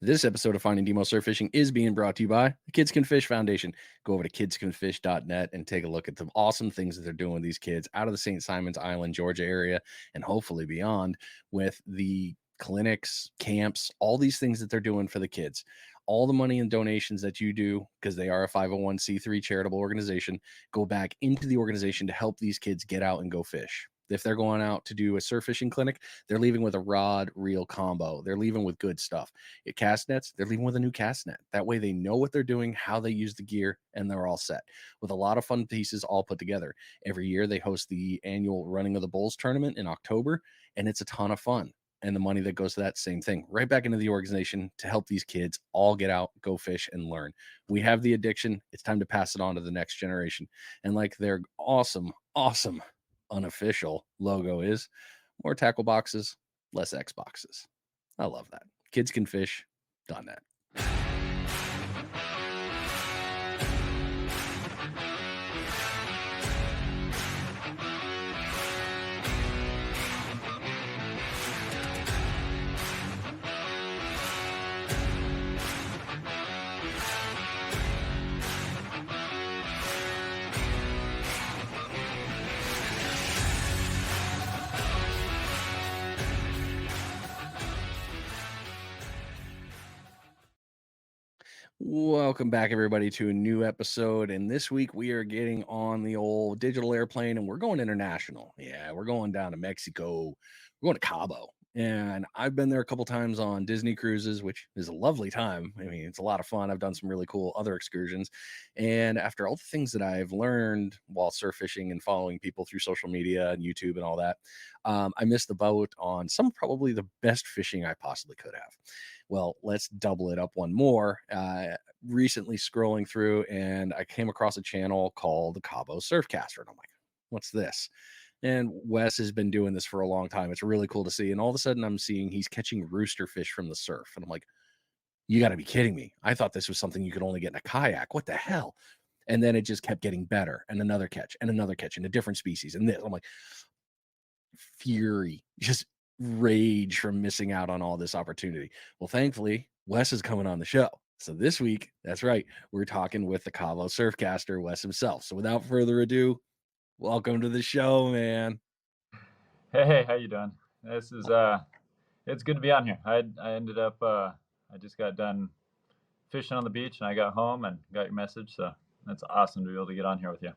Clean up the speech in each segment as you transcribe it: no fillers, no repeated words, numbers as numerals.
This episode of Finding Demo Surf Fishing is being brought to you by the Kids Can Fish Foundation. Go over to kidscanfish.net and take a look at the awesome things that they're doing with these kids out of the St. Simons Island, Georgia area, and hopefully beyond with the clinics, camps, all these things that they're doing for the kids. All the money and donations that you do, because they are a 501c3 charitable organization, go back into the organization to help these kids get out and go fish. If they're going out to do a surf fishing clinic, they're leaving with a rod reel combo. They're leaving with good stuff. At cast nets, they're leaving with a new cast net. That way they know what they're doing, how they use the gear, and they're all set with a lot of fun pieces all put together. Every year they host the annual Running of the Bulls tournament in October, and it's a ton of fun. And the money that goes to that, same thing, right back into the organization to help these kids all get out, go fish, and learn. We have the addiction. It's time to pass it on to the next generation. And like their awesome unofficial logo is, more tackle boxes, less X boxes. I love that. Kidscanfish.net. Welcome back, everybody, to a new episode. And this week we are getting on the old digital airplane and we're going international. Yeah, we're going down to Mexico. We're going to Cabo. And I've been there a couple times on Disney cruises, which is a lovely time. I mean, it's a lot of fun. I've done some really cool other excursions. And after all the things that I've learned while surf fishing and following people through social media and YouTube and all that, I missed the boat on some probably the best fishing I possibly could have. Well, let's double it up one more. Recently scrolling through and I came across a channel called the CaboSurfCaster. And I'm like, what's this? And Wes has been doing this for a long time. It's really cool to see. And all of a sudden I'm seeing he's catching rooster fish from the surf. And I'm like, you got to be kidding me. I thought this was something you could only get in a kayak. What the hell? And then it just kept getting better and another catch and a different species. And this, I'm like, fury, just rage from missing out on all this opportunity. Well, thankfully, Wes is coming on the show. So this week, that's right, we're talking with the Cabo Surfcaster, Wes himself. So without further ado, welcome to the show, man. Hey, how you doing? This is it's good to be on here. I ended up I just got done fishing on the beach and I got home and got your message, so that's awesome to be able to get on here with you.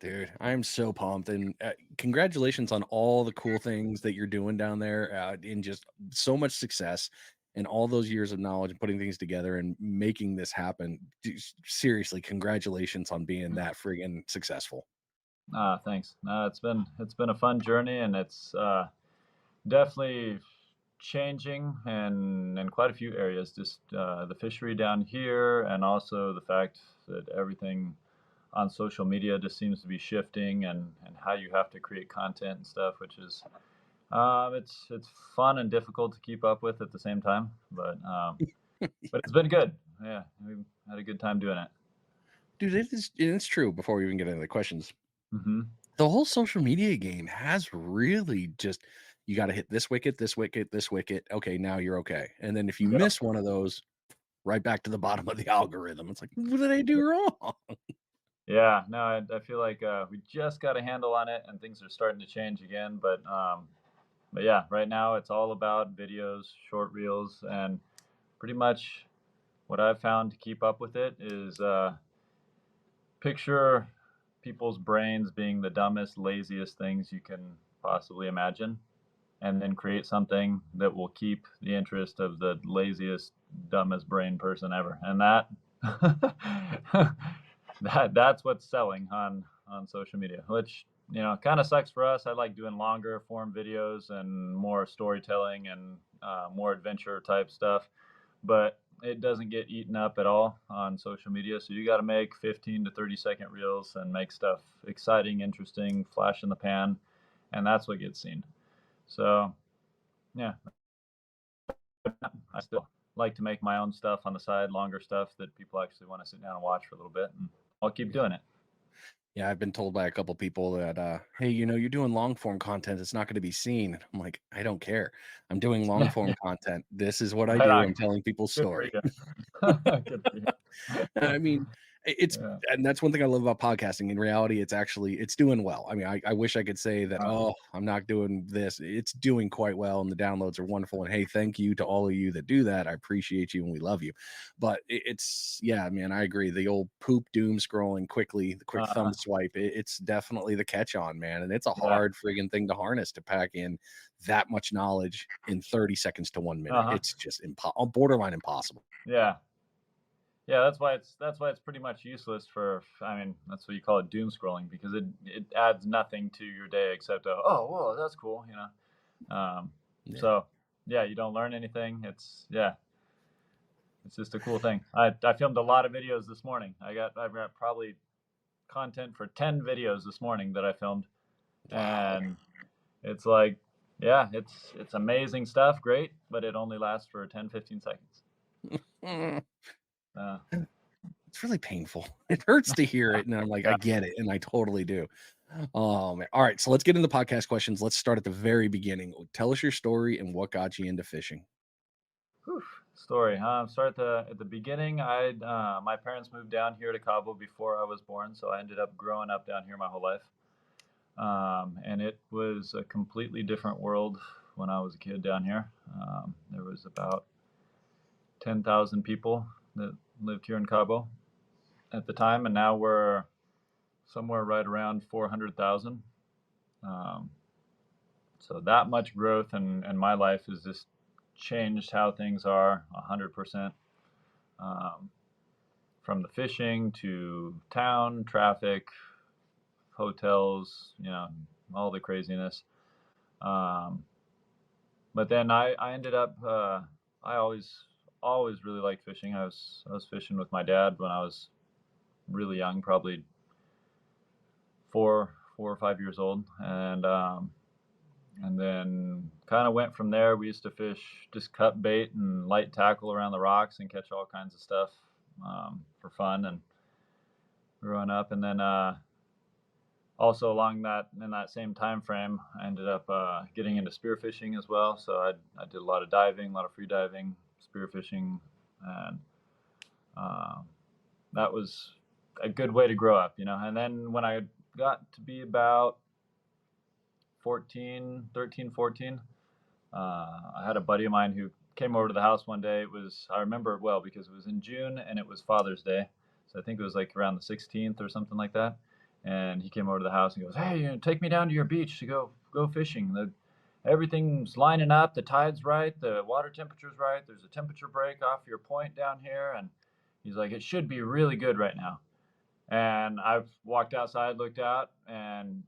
Dude, I am so pumped and congratulations on all the cool things that you're doing down there in just so much success and all those years of knowledge and putting things together and making this happen. Seriously, congratulations on being that friggin' successful. Thanks. It's been a fun journey and it's definitely changing and in quite a few areas. Just the fishery down here and also the fact that everything on social media just seems to be shifting and how you have to create content and stuff, which is it's fun and difficult to keep up with at the same time, but it's been good. Yeah, we had a good time doing it. Dude, it's true. Before we even get into the questions, Hmm. the whole social media game has really just you got to hit this wicket, this wicket, this wicket. Okay, now you're okay. And then if you Yep. miss one of those, right back to the bottom of the algorithm. It's like, what did I do wrong? Yeah, no, I feel like we just got a handle on it, and things are starting to change again. But yeah, right now it's all about videos, short reels, and pretty much what I've found to keep up with it is picture people's brains being the dumbest, laziest things you can possibly imagine, and then create something that will keep the interest of the laziest, dumbest brain person ever. And that's what's selling on social media, which kind of sucks for us. I like doing longer form videos and more storytelling and more adventure type stuff, but it doesn't get eaten up at all on social media. So you got to make 15 to 30-second reels and make stuff exciting, interesting, flash in the pan, and that's what gets seen. So yeah, I still like to make my own stuff on the side, longer stuff that people actually want to sit down and watch for a little bit, and I'll keep doing it. Yeah, I've been told by a couple people that, "Hey, you're doing long form content, it's not gonna be seen." And I'm like, "I don't care. I'm doing long Yeah, form content. This is what I right do. on. I'm telling people's Good for story." you. Good for you. I mean, it's Yeah. and that's one thing I love about podcasting. In reality, it's doing well. I mean, I wish I could say that, Uh, "Oh, I'm not doing this." It's doing quite well, and the downloads are wonderful, and, hey, thank you to all of you that do that. I appreciate you, and we love you. But it's yeah, man, I agree. The old poop doom scrolling quickly, the quick thumb uh, swipe, it's definitely the catch on, man, and it's a yeah. hard friggin' thing to harness to pack in that much knowledge in 30 seconds to 1 minute. Uh-huh. It's just borderline impossible. Yeah. Yeah, that's why it's pretty much useless for, I mean, that's what you call it, doom scrolling, because it adds nothing to your day except oh, whoa, that's cool, you know. Yeah. So yeah, you don't learn anything. It's just a cool thing. I filmed a lot of videos this morning. I've got probably content for 10 videos this morning that I filmed, Wow. and it's like, yeah, it's amazing stuff, great, but it only lasts for 10-15 seconds. Mm. Uh, It's really painful. It hurts to hear it, and I'm like, I yeah. get it, and I totally do. Oh, man. All right, so let's get into podcast questions. Let's start at the very beginning. Tell us your story and what got you into fishing. Whew. Story. Start at the beginning. My parents moved down here to Cabo before I was born, so I ended up growing up down here my whole life. And it was a completely different world when I was a kid down here. There was about 10,000 people that lived here in Cabo at the time, and now we're somewhere right around 400,000. Um, so that much growth in my life has just changed how things are 100%. Um, from the fishing to town traffic, hotels, all the craziness. Um, but then I ended up I always really liked fishing. I was fishing with my dad when I was really young, probably 4 or 5 years old, and then kind of went from there. We used to fish, just cut bait and light tackle around the rocks and catch all kinds of stuff for fun and growing up. And then also along that in that same time frame, I ended up getting into spearfishing as well. So I did a lot of diving, a lot of free diving, spearfishing, and um, that was a good way to grow up, And then when I got to be about 13, 14, I had a buddy of mine who came over to the house one day. I remember it well because it was in June and it was Father's Day. So I think it was like around the 16th or something like that. And he came over to the house and goes, "Hey, take me down to your beach to go fishing. Everything's lining up. The tide's right. The water temperature's right. There's a temperature break off your point down here." And he's like, "It should be really good right now." And I've walked outside, looked out, and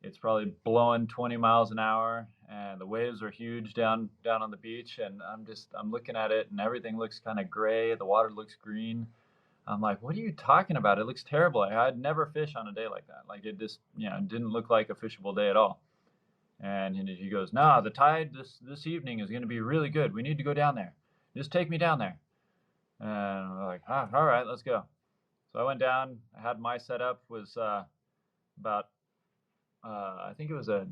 it's probably blowing 20 miles an hour, and the waves are huge down on the beach. And I'm looking at it, and everything looks kind of gray. The water looks green. I'm like, "What are you talking about? It looks terrible." I'd never fish on a day like that. Like it just, it didn't look like a fishable day at all. And he goes, "No, the tide this evening is going to be really good. We need to go down there. Just take me down there." And I'm like, all right, let's go. So I went down. I had my setup was about I think it was a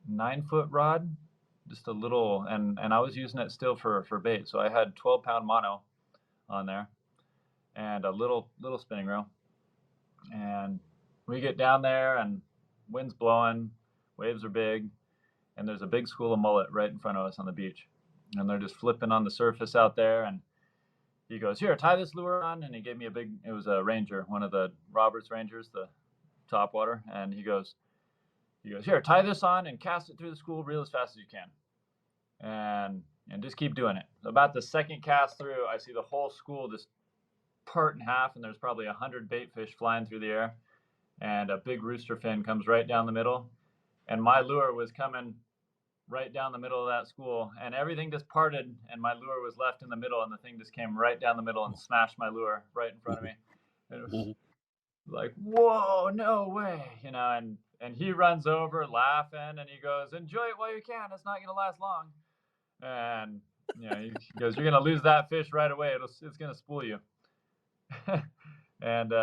9 foot rod, just a little, and I was using it still for bait. So I had 12-pound mono on there and a little spinning reel. And we get down there, and wind's blowing, waves are big, and there's a big school of mullet right in front of us on the beach, and they're just flipping on the surface out there. And he goes, "Here, tie this lure on," and he gave me it was a Ranger, one of the Roberts Rangers, the top water, and he goes, "Here, tie this on and cast it through the school, reel as fast as you can, and just keep doing it." About the second cast through, I see the whole school just part in half, and there's probably 100 bait fish flying through the air, and a big rooster fin comes right down the middle, and my lure was coming right down the middle of that school, and everything just parted, and my lure was left in the middle, and the thing just came right down the middle and smashed my lure right in front of me. And it was like, "Whoa, no way," and he runs over laughing, and he goes, "Enjoy it while you can. It's not gonna last long." And he goes, "You're gonna lose that fish right away. It's gonna spool you." And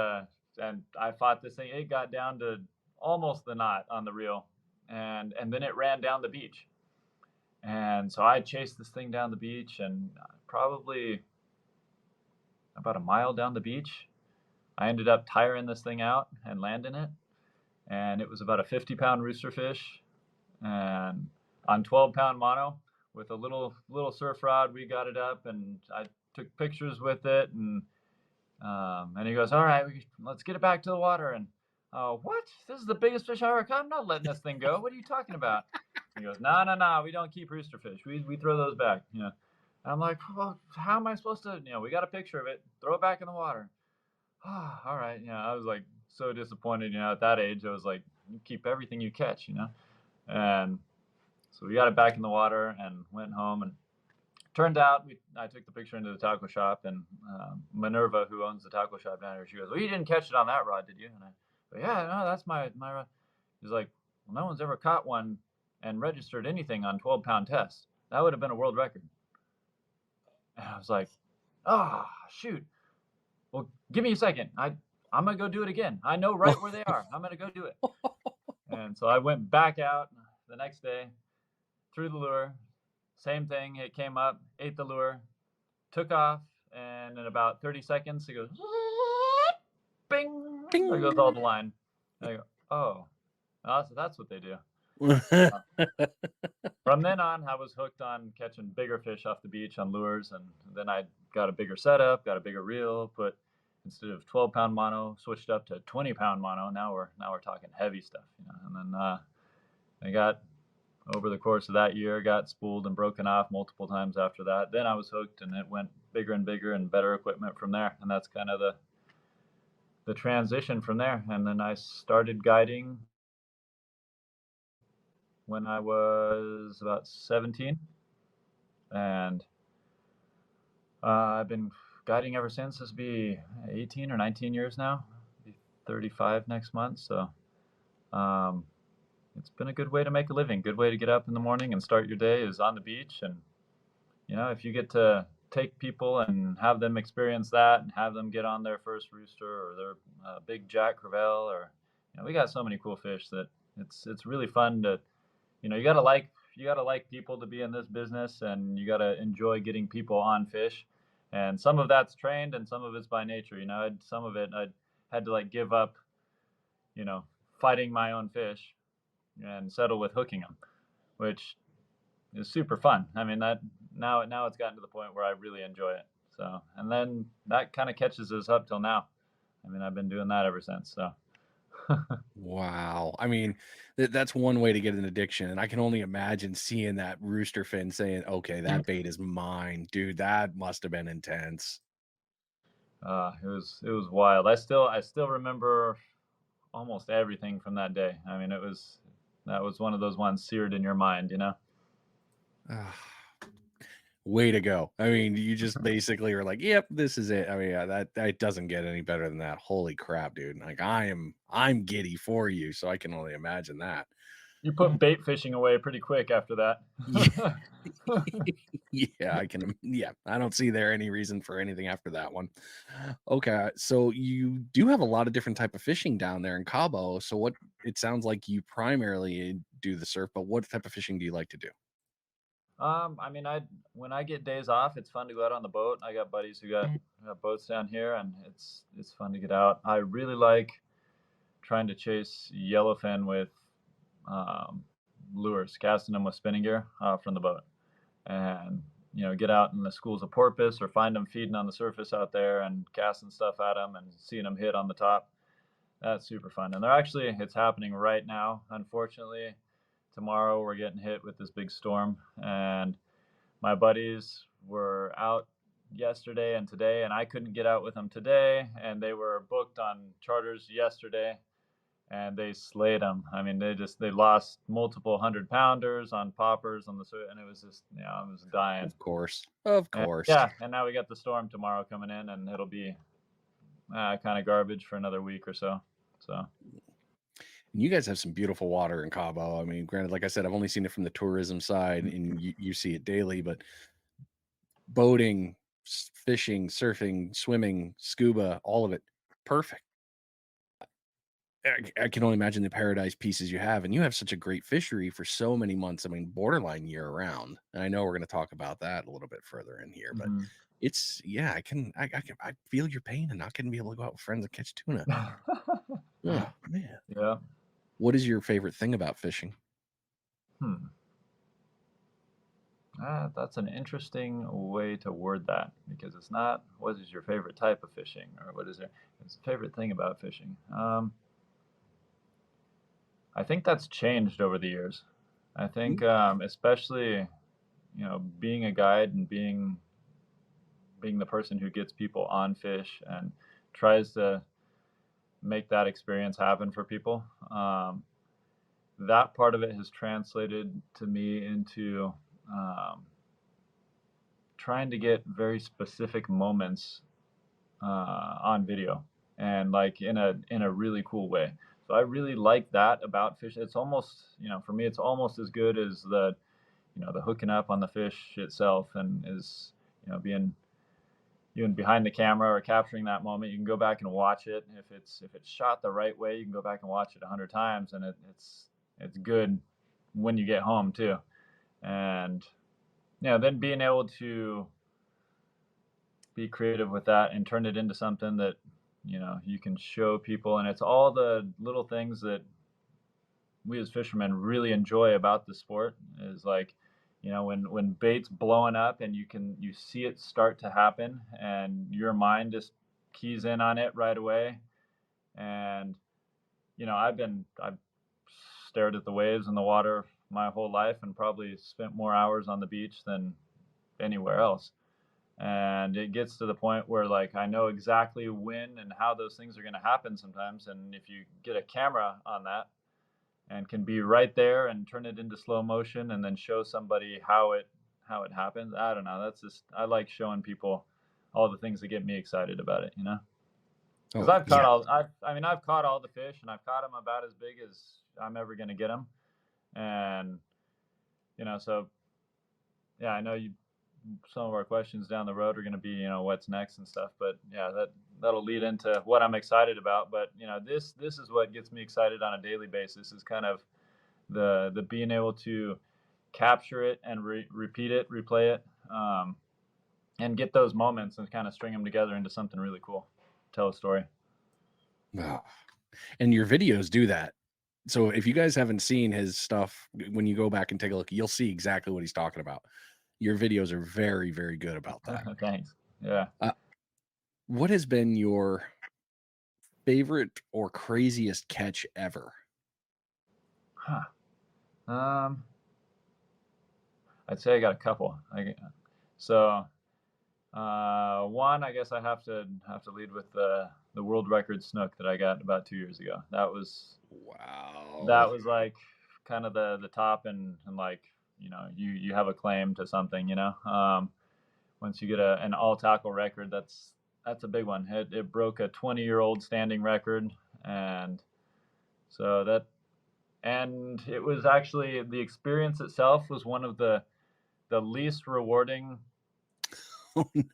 and I fought this thing. It got down to almost the knot on the reel, and then it ran down the beach. And so I chased this thing down the beach, and probably about a mile down the beach, I ended up tiring this thing out and landing it. And it was about a 50-pound roosterfish, and on 12-pound mono with a little surf rod. We got it up, and I took pictures with it, and he goes, "All right, let's get it back to the water." And what? This is the biggest fish I ever caught. I'm not letting this thing go. What are you talking about? He goes, "No, no, no. We don't keep roosterfish. We throw those back." And I'm like, "Well, how am I supposed to? We got a picture of it. Throw it back in the water." All right. I was like so disappointed. At that age, I was like, "You keep everything you catch." And so we got it back in the water and went home. And turned out, I took the picture into the tackle shop, and Minerva, who owns the tackle shop down here, she goes, "Well, you didn't catch it on that rod, did you?" And I go, "Yeah, no, that's my rod." He's like, "Well, no one's ever caught one and registered anything on 12-pound test. That would have been a world record." And I was like, "Oh, shoot. Well, give me a second. I'm gonna go do it again. I know right where they are. I'm gonna go do it." And so I went back out the next day, threw the lure. Same thing. It came up, ate the lure, took off, and in about 30 seconds, it goes, bing. There goes all Bing. the line. And I go, "Oh, so that's what they do." From then on, I was hooked on catching bigger fish off the beach on lures, and then I got a bigger setup, got a bigger reel, put instead of 12-pound mono, switched up to 20-pound mono. Now we're talking heavy stuff, And then I got over the course of that year, got spooled and broken off multiple times after that. Then I was hooked, and it went bigger and bigger and better equipment from there. And that's kind of the transition from there. And then I started guiding when I was about 17, and I've been guiding ever since. This will be 18 or 19 years now. I'll be 35 next month. So it's been a good way to make a living. Good way to get up in the morning and start your day is on the beach. And if you get to take people and have them experience that, and have them get on their first rooster or their big jack crevalle, or we got so many cool fish that it's really fun to you gotta like people to be in this business, and you gotta enjoy getting people on fish. And some of that's trained, and some of it's by nature. Some of it I had to like give up, you know, fighting my own fish and settle with hooking them, which is super fun. I mean, that now it's gotten to the point where I really enjoy it. So, and then that kind of catches us up till now. I mean, I've been doing that ever since. So, Wow. I mean, that's one way to get an addiction, and I can only imagine seeing that rooster fin saying, "Okay, that bait is mine." Dude, that must have been intense. it was wild. I still remember almost everything from that day. I mean, that was one of those ones seared in your mind. Ah, way to go. I mean, you just basically are like, "Yep, this is it." I mean, yeah, that doesn't get any better than that. Holy crap, dude. Like I'm giddy for you, so I can only imagine that. You put bait fishing away pretty quick after Yeah. that. Yeah, yeah, I don't see there any reason for anything after that one. Okay, so you do have a lot of different type of fishing down there in Cabo. So what it sounds like you primarily do the surf, but what type of fishing do you like to do? I mean, when I get days off, it's fun to go out on the boat. I got buddies who got boats down here, and it's fun to get out. I really like trying to chase yellowfin with um, lures, casting them with spinning gear from the boat, and get out in the schools of porpoise, or find them feeding on the surface out there and casting stuff at them and seeing them hit on the top. That's super fun, and it's happening right now. Unfortunately, tomorrow we're getting hit with this big storm, and my buddies were out yesterday and today, and I couldn't get out with them today, and they were booked on charters yesterday, and they slayed them. I mean, they lost multiple 100-pounders on poppers on and it was just, I was dying. Of course. Of And course. yeah, and now we got the storm tomorrow coming in, and it'll be kind of garbage for another week or so. So And you guys have some beautiful water in Cabo. I mean, granted, like I said, I've only seen it from the tourism side and you see it daily, but boating, fishing, surfing, swimming, scuba, all of it, perfect. I can only imagine the paradise pieces you have, and you have such a great fishery for so many months. I mean, borderline year round. And I know we're going to talk about that a little bit further in here, but Mhm. it's yeah, I feel your pain and not going to be able to go out with friends and catch tuna. Oh man, Yeah. what is your favorite thing about fishing? Hmm. That's an interesting way to word that because it's not what is your favorite type of fishing or what is your it's favorite thing about fishing. I think that's changed over the years. I think, Mm. especially being a guide and being the person who gets people on fish and tries to make that experience happen for people. That part of it has translated to me into um, trying to get very specific moments on video and like in a really cool way. So I really like that about fish. It's almost for me it's almost as good as the hooking up on the fish itself and is being even behind the camera or capturing that moment. You can go back and watch it. If it's shot the right way, you can go back and watch it 100 times, and it's good when you get home too. And then being able to be creative with that and turn it into something that you can show people, and it's all the little things that we as fishermen really enjoy about the sport is like when bait's blowing up and you see it start to happen and your mind just keys in on it right away. And I've stared at the waves and the water my whole life and probably spent more hours on the beach than anywhere else. And it gets to the point where like I know exactly when and how those things are going to happen sometimes, and if you get a camera on that and can be right there and turn it into slow motion and then show somebody how it happens. I don't know. That's just I like showing people all the things that get me excited about it. Because Oh I've caught yeah, all I've caught all the fish and I've caught them about as big as I'm ever gonna get them. And so yeah, I know you. Some of our questions down the road are going to be, what's next and stuff. But yeah, that'll lead into what I'm excited about. But this is what gets me excited on a daily basis is kind of the being able to capture it and repeat it, replay it, and get those moments and kind of string them together into something really cool. Tell a story. oh, and your videos do that. So if you guys haven't seen his stuff, when you go back and take a look, you'll see exactly what he's talking about. Your videos are very, very good about that. Thanks. Yeah. Uh, what has been your favorite or craziest catch ever? Huh. Um, I'd say I got a couple. So one, I guess I have to lead with the world record snook that I got about 2 years ago. That Wow. was like kind of the top and like you have a claim to something. Once you get an all tackle record, that's a big one. It broke a 20-year-old standing record, and so and it was actually the experience itself was one of the least rewarding Oh, no.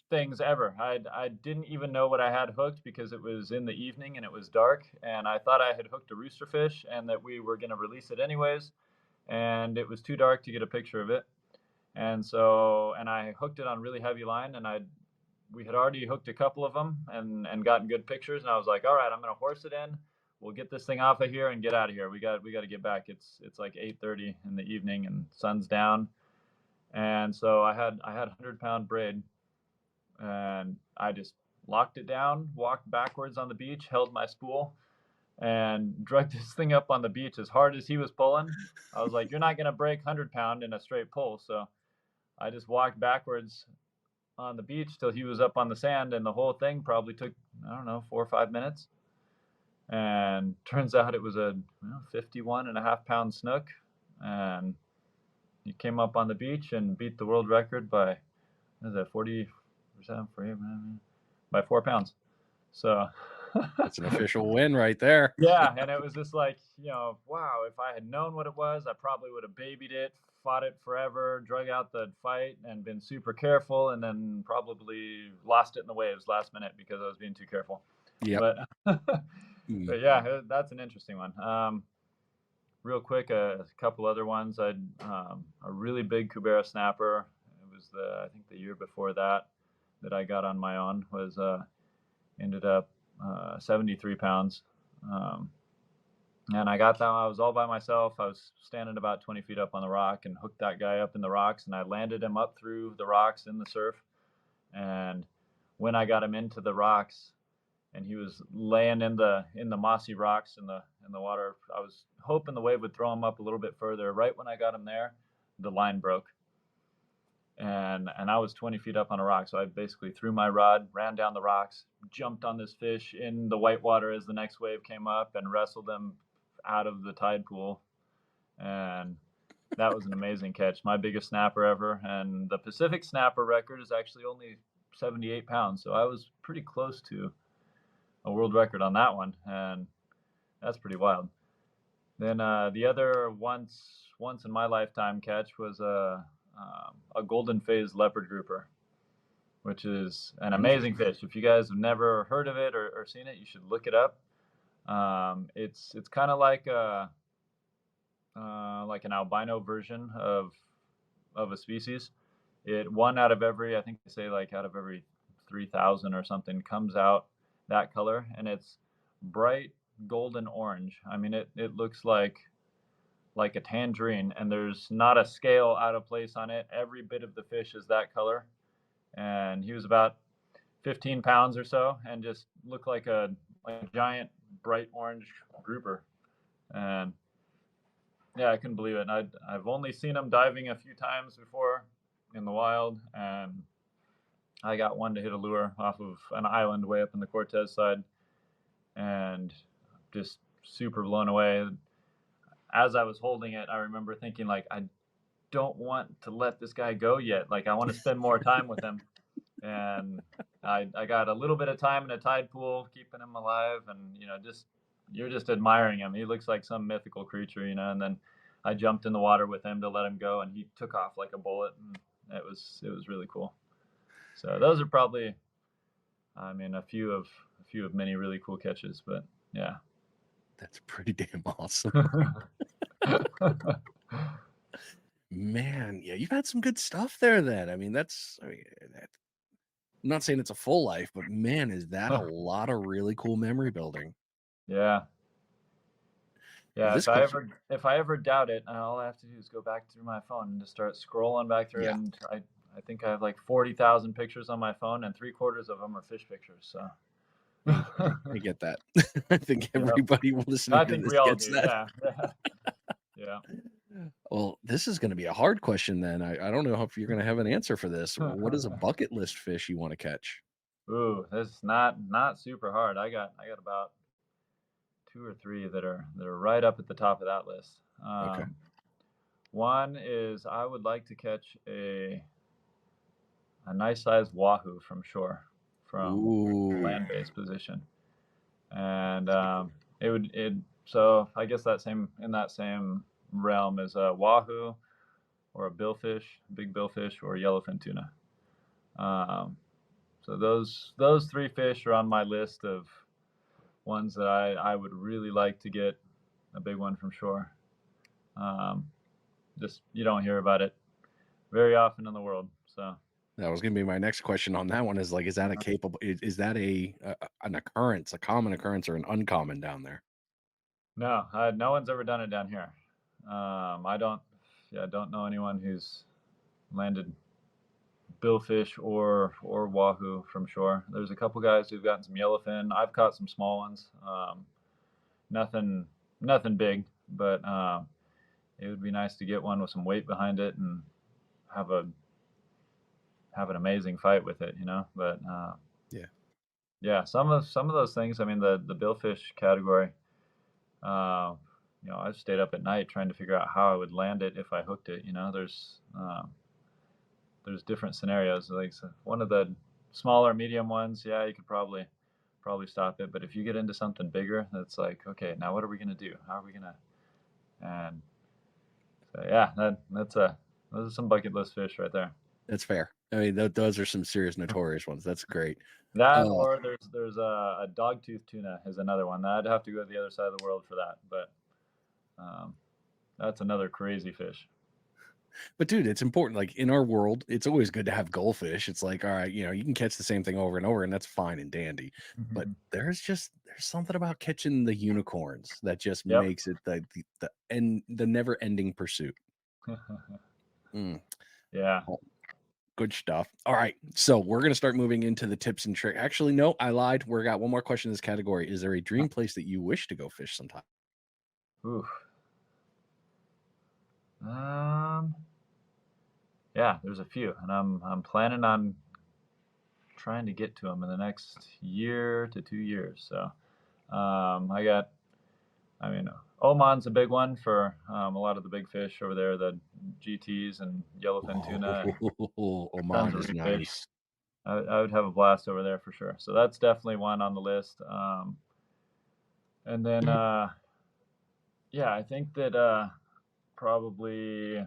things ever. I didn't even know what I had hooked because it was in the evening and it was dark, and I thought I had hooked a rooster fish and that we were going to release it anyways, and it was too dark to get a picture of it. And I hooked it on really heavy line, and we had already hooked a couple of them and gotten good pictures, and I was like, all right, I'm going to horse it in. We'll get this thing off of here and get out of here. We got to get back. It's like 8:30 in the evening and sun's down. And so I had 100-pound braid, and I just locked it down, walked backwards on the beach, held my spool, and dragged this thing up on the beach as hard as he was pulling. I was like, "You're not gonna break 100-pound in a straight pull." So I just walked backwards on the beach till he was up on the sand, and the whole thing probably took, I don't know, 4 or 5 minutes. And turns out it was a 51.5-pound snook, and he came up on the beach and beat the world record by, what is that, 40%, by 4 pounds. So, That's an official win right there. yeah, and it was just like, wow, if I had known what it was, I probably would have babied it, fought it forever, drug out the fight, and been super careful, and then probably lost it in the waves last minute because I was being too careful. Yep. But Mm. But yeah, that's an interesting one. Real quick, a couple other ones. I'd a really big Cubera snapper. It was I think the year before that I got on my own was ended up 73 pounds. Um, and I got that. I was all by myself. I was standing about 20 feet up on the rock and hooked that guy up in the rocks, and I landed him up through the rocks in the surf. And when I got him into the rocks, and he was laying in the mossy rocks in the water, I was hoping the wave would throw him up a little bit further. Right when I got him there, the line broke, and I was 20 feet up on a rock. So I basically threw my rod, ran down the rocks, jumped on this fish in the white water as the next wave came up, and wrestled him out of the tide pool. And that was an amazing catch, my biggest snapper ever. And the Pacific snapper record is actually only 78 pounds, so I was pretty close to a world record on that one, and that's pretty wild. Then the other once in my lifetime catch was a golden phase leopard grouper, which is an amazing fish. If you guys have never heard of it or seen it, you should look it up. It's kind of like an albino version of a species. It one out of every, I think they say like out of every 3,000 or something comes out that color, and it's bright golden orange. I mean, it looks like a tangerine, and there's not a scale out of place on it. Every bit of the fish is that color, and he was about 15 pounds or so, and just looked like a giant bright orange grouper. And yeah, I couldn't believe it. And I've only seen him diving a few times before in the wild, and I got one to hit a lure off of an island way up in the Cortez side, and just super blown away. As I was holding it, I remember thinking like, I don't want to let this guy go yet. Like I want to spend more time with him. And I got a little bit of time in a tide pool, keeping him alive, and just you're just admiring him. He looks like some mythical creature, and then I jumped in the water with him to let him go, and he took off like a bullet, and it was really cool. So those are probably, I mean, a few of many really cool catches, but yeah. That's pretty damn awesome. Man, yeah, you've had some good stuff there then. I mean, I'm not saying it's a full life, but man, is that a lot of really cool memory building. Yeah. Well, Yeah, this question, if I ever doubt it, all I have to do is go back through my phone and just start scrolling back through, yeah, and I think I have like 40,000 pictures on my phone, and 3/4 of them are fish pictures. So, I get that. I think yeah, everybody listening I to think this we all gets do. that. Yeah, yeah, Well, this is going to be a hard question then. I don't know if you're going to have an answer for this. What is a yeah. bucket list fish you want to catch? Ooh, this is not super hard. I got about two or three that are right up at the top of that list. Okay. One is I would like to catch a nice sized wahoo from shore, from Ooh, land-based position, and that'd be cool. it so I guess that same in that same realm is a wahoo or a billfish, big billfish, or yellowfin tuna. Um, so those three fish are on my list of ones that I would really like to get a big one from shore. Um, just you don't hear about it very often in the world. So That was going to be my next question on that one is like, is that a capable, is that an occurrence, a common occurrence or an uncommon down there? no, no one's ever done it down here. I don't know anyone who's landed billfish or wahoo from shore. There's a couple guys who've gotten some yellowfin. I've caught some small ones. Nothing nothing big, but it would be nice to get one with some weight behind it and have a have an amazing fight with it, But Yeah. yeah, some of those things. I mean, the billfish category. Uh, I've stayed up at night trying to figure out how I would land it if I hooked it. There's different scenarios. Like one of the smaller, medium ones, yeah, you could probably stop it. But if you get into something bigger, that's like, okay, now what are we gonna do? How are we gonna? And so yeah, those are some bucket list fish right there. That's fair. I mean, those are some serious notorious ones. That's great. That Uh, or there's a dogtooth tuna is another one. I'd have to go to the other side of the world for that, but um, that's another crazy fish. but dude, it's important. Like in our world, it's always good to have goldfish. It's like, all right, you can catch the same thing over and over, and that's fine and dandy. But there's something about catching the unicorns that just Yep. makes it the never ending pursuit. Mm. Yeah. Oh, good stuff. All right, so we're gonna start moving into the tips and trick. Actually, no, I lied. We got one more question in this category. Is there a dream place that you wish to go fish sometime? Oof. Um, yeah, there's a few, and I'm planning on trying to get to them in the next year to 2 years. So, I got, I mean, Oman's a big one for a lot of the big fish over there, the GTs and yellowfin tuna and Oh, tons Oman of is reef fish. nice. I would have a blast over there for sure. So that's definitely one on the list. And then, yeah, I think that probably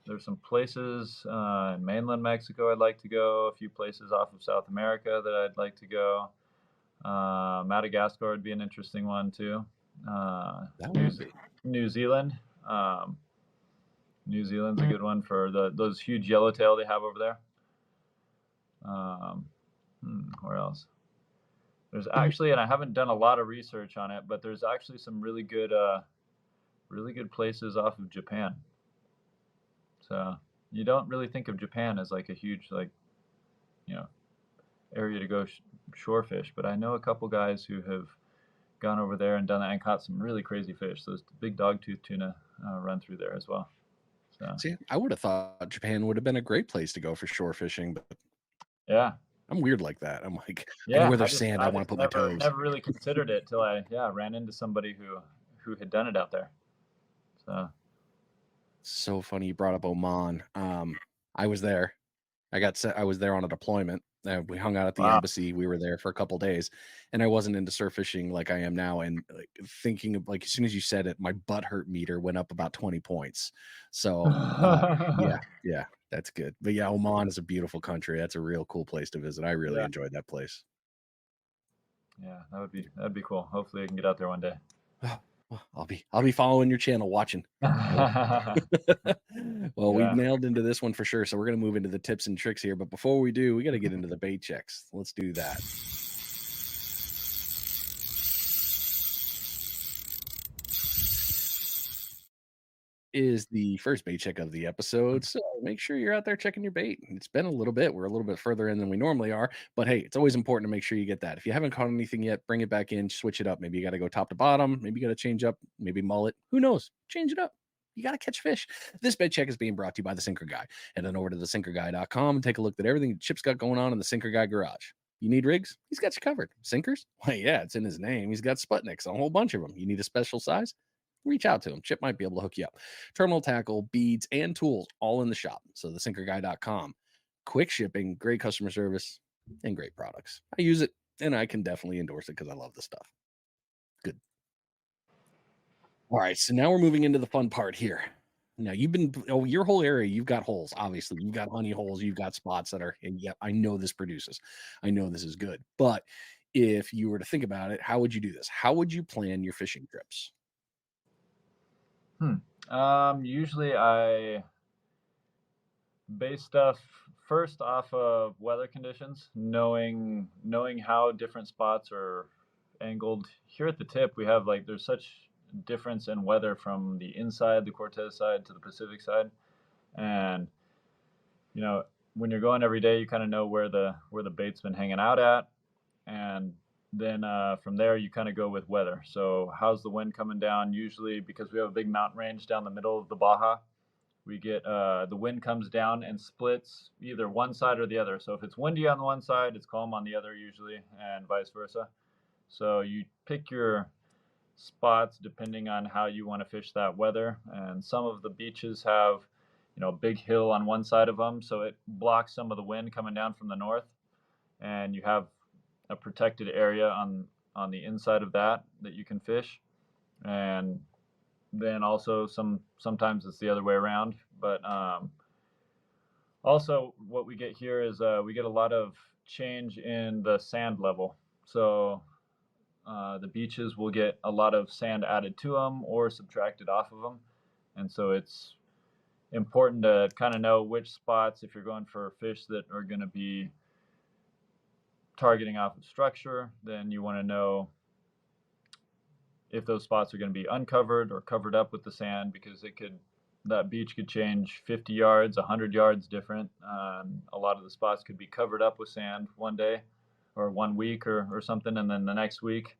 there's some places in mainland Mexico I'd like to go. A few places off of South America that I'd like to go. Madagascar would be an interesting one too. Uh, That New would be. New Zealand. Um, New Zealand's a good one for those huge yellowtail they have over there. Um, where else? There's actually, and I haven't done a lot of research on it, but there's actually some really good places off of Japan. So you don't really think of Japan as like a huge you know area to go shore fish, but I know a couple guys who have gone over there and done that and caught some really crazy fish. Those big dogtooth tuna run through there as well. So See, I would have thought Japan would have been a great place to go for shore fishing, but yeah, I'm weird like that. I'm like, yeah. anywhere there's sand, I I want to just put my toes. never really considered it till I ran into somebody who had done it out there. So So funny you brought up Oman. I was there. I was there on a deployment. We hung out at the wow. embassy. We were there for a couple days, and I wasn't into surf fishing like I am now. And like thinking of like as soon as you said it, my butt hurt meter went up about 20 points. So yeah, yeah, that's good. But yeah, Oman is a beautiful country. That's a real cool place to visit. I really Yeah, enjoyed that place. yeah. That'd be cool. Hopefully, I can get out there one day. Well, I'll be following your channel, watching. Well, well, we Yeah. nailed into this one for sure. So we're gonna move into the tips and tricks here. But before we do, we got to get into the bait checks. Let's do that. Is the first bait check of the episode. So make sure you're out there checking your bait. It's been a little bit. We're a little bit further in than we normally are, but hey, it's always important to make sure you get that. If you haven't caught anything yet, bring it back in, switch it up. Maybe you got to go top to bottom. Maybe you got to change up, maybe mullet. Who knows? Change it up. You got to catch fish. This bait check is being brought to you by the Sinker Guy. Head on over to thesinkerguy.com and take a look at everything Chip's got going on in the Sinker Guy garage. You need rigs? He's got you covered. Sinkers? Well, yeah, it's in his name. He's got Sputniks, a whole bunch of them. You need a special size? Reach out to him. Chip might be able to hook you up. Terminal tackle, beads, and tools all in the shop. So thesinkerguy.com. Quick shipping, great customer service, and great products. I use it and I can definitely endorse it because I love the stuff. Good. All right. So now we're moving into the fun part here. Now your whole area, you've got holes. Obviously, you've got honey holes, you've got spots that are, and yeah, I know this produces. I know this is good. But if you were to think about it, how would you do this? How would you plan your fishing trips? Usually I base stuff first off of weather conditions, knowing how different spots are angled. Here at the tip, we have there's such difference in weather from the inside, the Cortez side to the Pacific side, and you know when you're going every day, you kind of know where the bait's been hanging out at, and then from there you kind of go with weather. So how's the wind coming down? Usually, because we have a big mountain range down the middle of the Baja, we get the wind comes down and splits either one side or the other. So if it's windy on the one side, it's calm on the other usually, and vice versa. So you pick your spots depending on how you want to fish that weather. And some of the beaches have, a big hill on one side of them, so it blocks some of the wind coming down from the north, and you have a protected area on the inside of that you can fish. And then also sometimes it's the other way around, but Also, what we get here is we get a lot of change in the sand level. So the beaches will get a lot of sand added to them or subtracted off of them, and so it's important to kind of know which spots, if you're going for fish that are going to be targeting off of structure, then you want to know if those spots are going to be uncovered or covered up with the sand, because that beach could change 50 yards, 100 yards different. A lot of the spots could be covered up with sand one day or 1 week or something, and then the next week,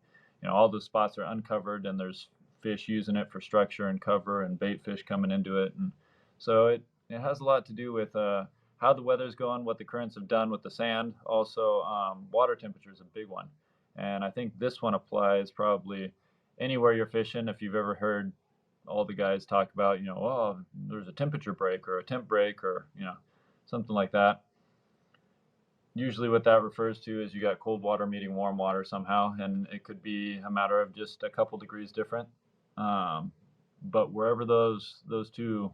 all those spots are uncovered and there's fish using it for structure and cover and bait fish coming into it. And so it has a lot to do with how the weather's going, what the currents have done with the sand. Also, water temperature is a big one. And I think this one applies probably anywhere you're fishing. If you've ever heard all the guys talk about, oh, there's a temperature break or a temp break or, something like that. Usually what that refers to is you got cold water meeting warm water somehow, and it could be a matter of just a couple degrees different. But wherever those two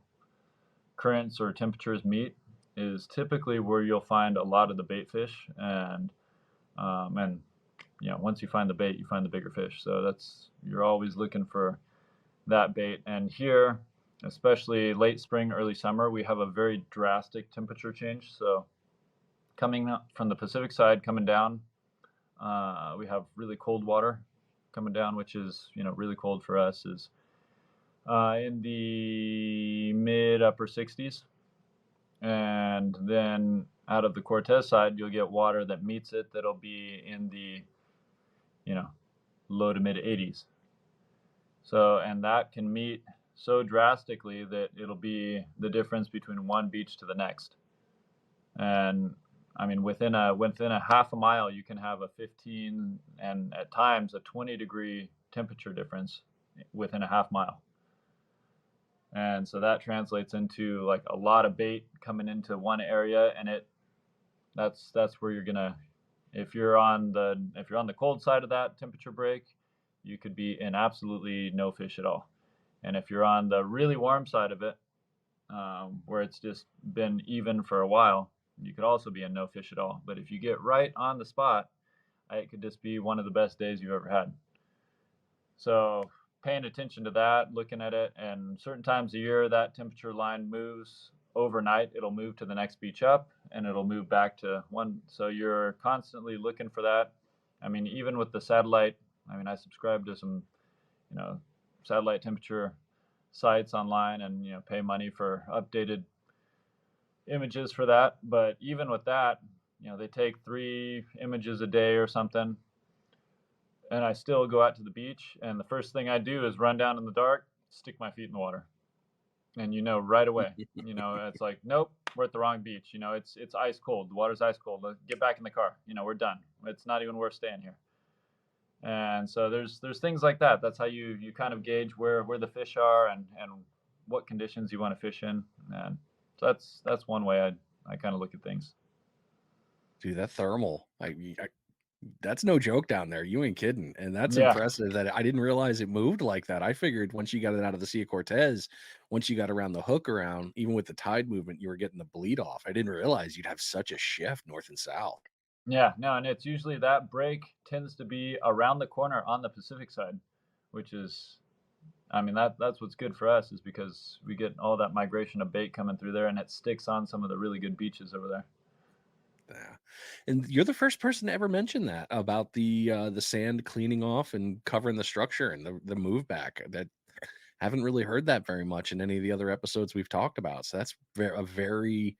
currents or temperatures meet is typically where you'll find a lot of the bait fish. And once you find the bait, you find the bigger fish. So you're always looking for that bait. And here, especially late spring, early summer, we have a very drastic temperature change. So coming up from the Pacific side, coming down, we have really cold water coming down, which is, really cold for us, is in the mid upper 60s. And then out of the Cortez side, you'll get water that meets it that'll be in the, low to mid 80s. So, and that can meet so drastically that it'll be the difference between one beach to the next. And I mean, within a half a mile, you can have a 15 and at times a 20-degree temperature difference within a half mile. And so that translates into like a lot of bait coming into one area, and that's where you're gonna, if you're on the cold side of that temperature break, you could be in absolutely no fish at all. And if you're on the really warm side of it, where it's just been even for a while, you could also be in no fish at all. But if you get right on the spot, it could just be one of the best days you've ever had. So paying attention to that, looking at it, and certain times of year, that temperature line moves overnight. It'll move to the next beach up, and it'll move back to one. So you're constantly looking for that. I mean, even with the satellite, I subscribe to some, satellite temperature sites online, and pay money for updated images for that. But even with that, they take 3 images a day or something, and I still go out to the beach, and the first thing I do is run down in the dark, stick my feet in the water, and right away, it's like, nope, we're at the wrong beach. It's ice cold. The water's ice cold. Let's get back in the car. We're done. It's not even worth staying here. And so there's things like that. That's how you kind of gauge where the fish are and what conditions you want to fish in. And so that's one way I kind of look at things. Dude, that thermal, that's no joke down there. You ain't kidding. And that's Yeah. impressive that I didn't realize it moved like that. I figured once you got it out of the Sea of Cortez, once you got around the hook around, even with the tide movement, you were getting the bleed off. I didn't realize you'd have such a shift north and south. Yeah, no, and it's usually that break tends to be around the corner on the Pacific side, which is, that's what's good for us, is because we get all that migration of bait coming through there, and it sticks on some of the really good beaches over there. Yeah. And you're the first person to ever mention that about the sand cleaning off and covering the structure and the move back. That haven't really heard that very much in any of the other episodes we've talked about. So that's a very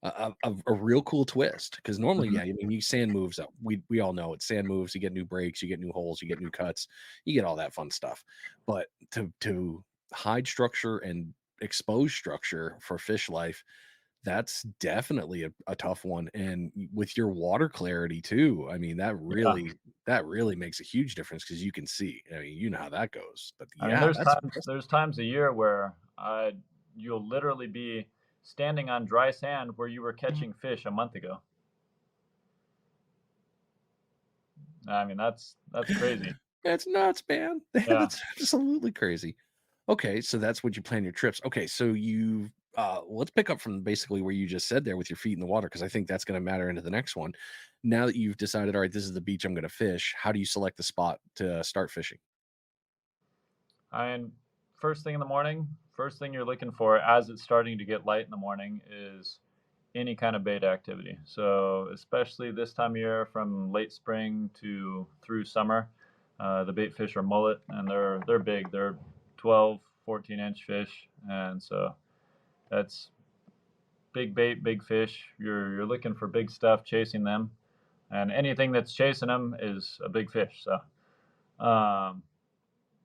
a real cool twist, because normally, Mhm. yeah, I mean, you sand moves up. We all know it. Sand moves. You get new breaks. You get new holes. You get new cuts. You get all that fun stuff. But to hide structure and expose structure for fish life, that's definitely a tough one. And with your water clarity too, I mean, Yeah. that really makes a huge difference because you can see. I mean, you know how that goes. But I mean, yeah, that's there's times a year where you'll literally be standing on dry sand where you were catching fish a month ago. That's crazy. that's nuts, man. Yeah. That's absolutely crazy. Okay, so that's what you plan your trips. Okay, so you let's pick up from basically where you just said there with your feet in the water, because I think that's going to matter into the next one. Now that you've decided, all right, this is the beach I'm going to fish, how do you select the spot to start fishing? And first thing in the morning, first thing you're looking for as it's starting to get light in the morning is any kind of bait activity. So especially this time of year, from late spring to through summer, the bait fish are mullet, and they're big. They're 12, 14-inch fish, and so that's big bait, big fish. You're looking for big stuff, chasing them, and anything that's chasing them is a big fish. So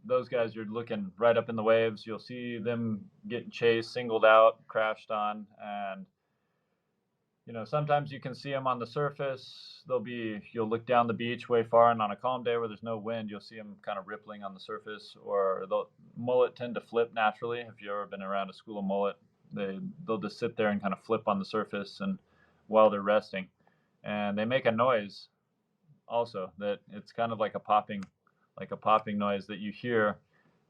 those guys, you're looking right up in the waves. You'll see them getting chased, singled out, crashed on, and sometimes you can see them on the surface. You'll look down the beach way far, and on a calm day where there's no wind, you'll see them kind of rippling on the surface. Or the mullet tend to flip naturally. If you've ever been around a school of mullet, they'll just sit there and kind of flip on the surface, and while they're resting, and they make a noise also that it's kind of like a popping noise that you hear,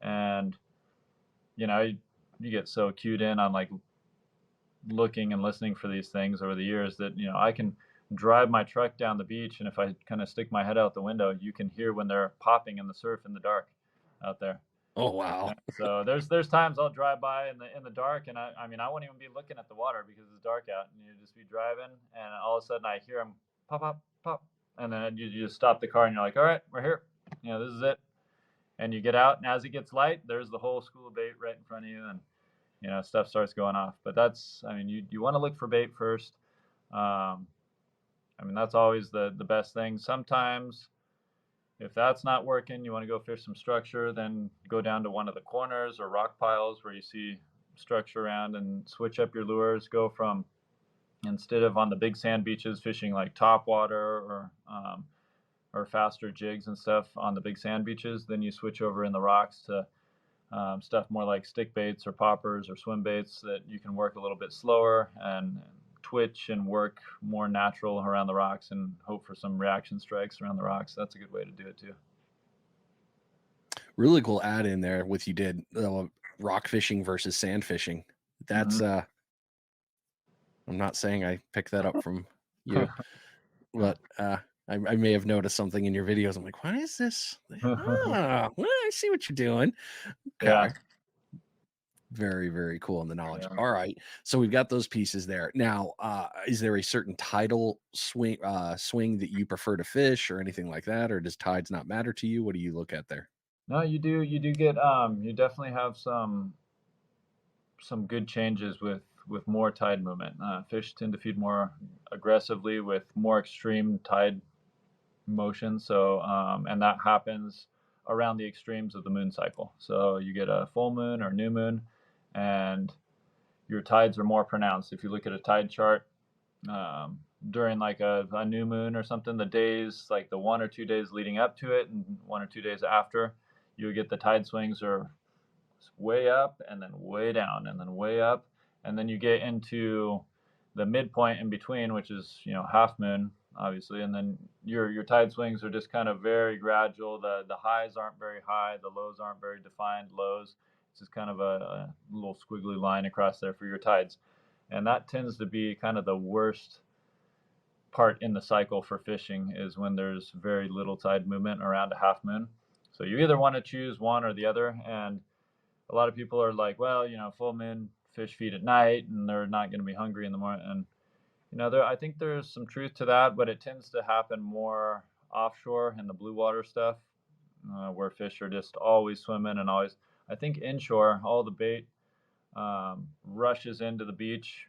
and you get so cued in on like looking and listening for these things over the years that I can drive my truck down the beach, and if I kind of stick my head out the window, you can hear when they're popping in the surf in the dark out there. Oh, wow. And so there's times I'll drive by in the dark, and I mean I won't even be looking at the water because it's dark out, and you just be driving, and all of a sudden I hear them pop pop pop, and then you just stop the car and you're like, all right, we're here, this is it, and you get out, and as it gets light, there's the whole school of bait right in front of you, and stuff starts going off. But I mean, you want to look for bait first. Um, I mean, that's always the best thing. Sometimes, if that's not working, you want to go fish some structure, then go down to one of the corners or rock piles where you see structure around and switch up your lures. Go from, instead of on the big sand beaches fishing like top water or faster jigs and stuff on the big sand beaches, then you switch over in the rocks to stuff more like stick baits or poppers or swim baits that you can work a little bit slower and twitch and work more natural around the rocks and hope for some reaction strikes around the rocks. That's a good way to do it too. Really cool add in there with you did rock fishing versus sand fishing. That's Hmm. I'm not saying I picked that up from you, but I may have noticed something in your videos. I'm like, why is this? Ah, well, I see what you're doing. Yeah, Okay. Very, very cool in the knowledge. yeah. All right. So we've got those pieces there. Now, is there a certain tidal swing that you prefer to fish or anything like that? Or does tides not matter to you? What do you look at there? No, you do get you definitely have some good changes with more tide movement. Fish tend to feed more aggressively with more extreme tide motion. So, and that happens around the extremes of the moon cycle. So you get a full moon or new moon, and your tides are more pronounced. If you look at a tide chart, during like a new moon or something, the days, like the 1 or 2 days leading up to it and 1 or 2 days after, you get the tide swings are way up and then way down and then way up, and then you get into the midpoint in between, which is half moon obviously, and then your tide swings are just kind of very gradual. The highs aren't very high, the lows aren't very defined lows. It's just kind of a little squiggly line across there for your tides, and that tends to be kind of the worst part in the cycle for fishing, is when there's very little tide movement around a half moon. So you either want to choose one or the other, and a lot of people are like, well, full moon fish feed at night and they're not going to be hungry in the morning. And I think there's some truth to that, but it tends to happen more offshore in the blue water stuff, where fish are just always swimming and always. I think inshore, all the bait rushes into the beach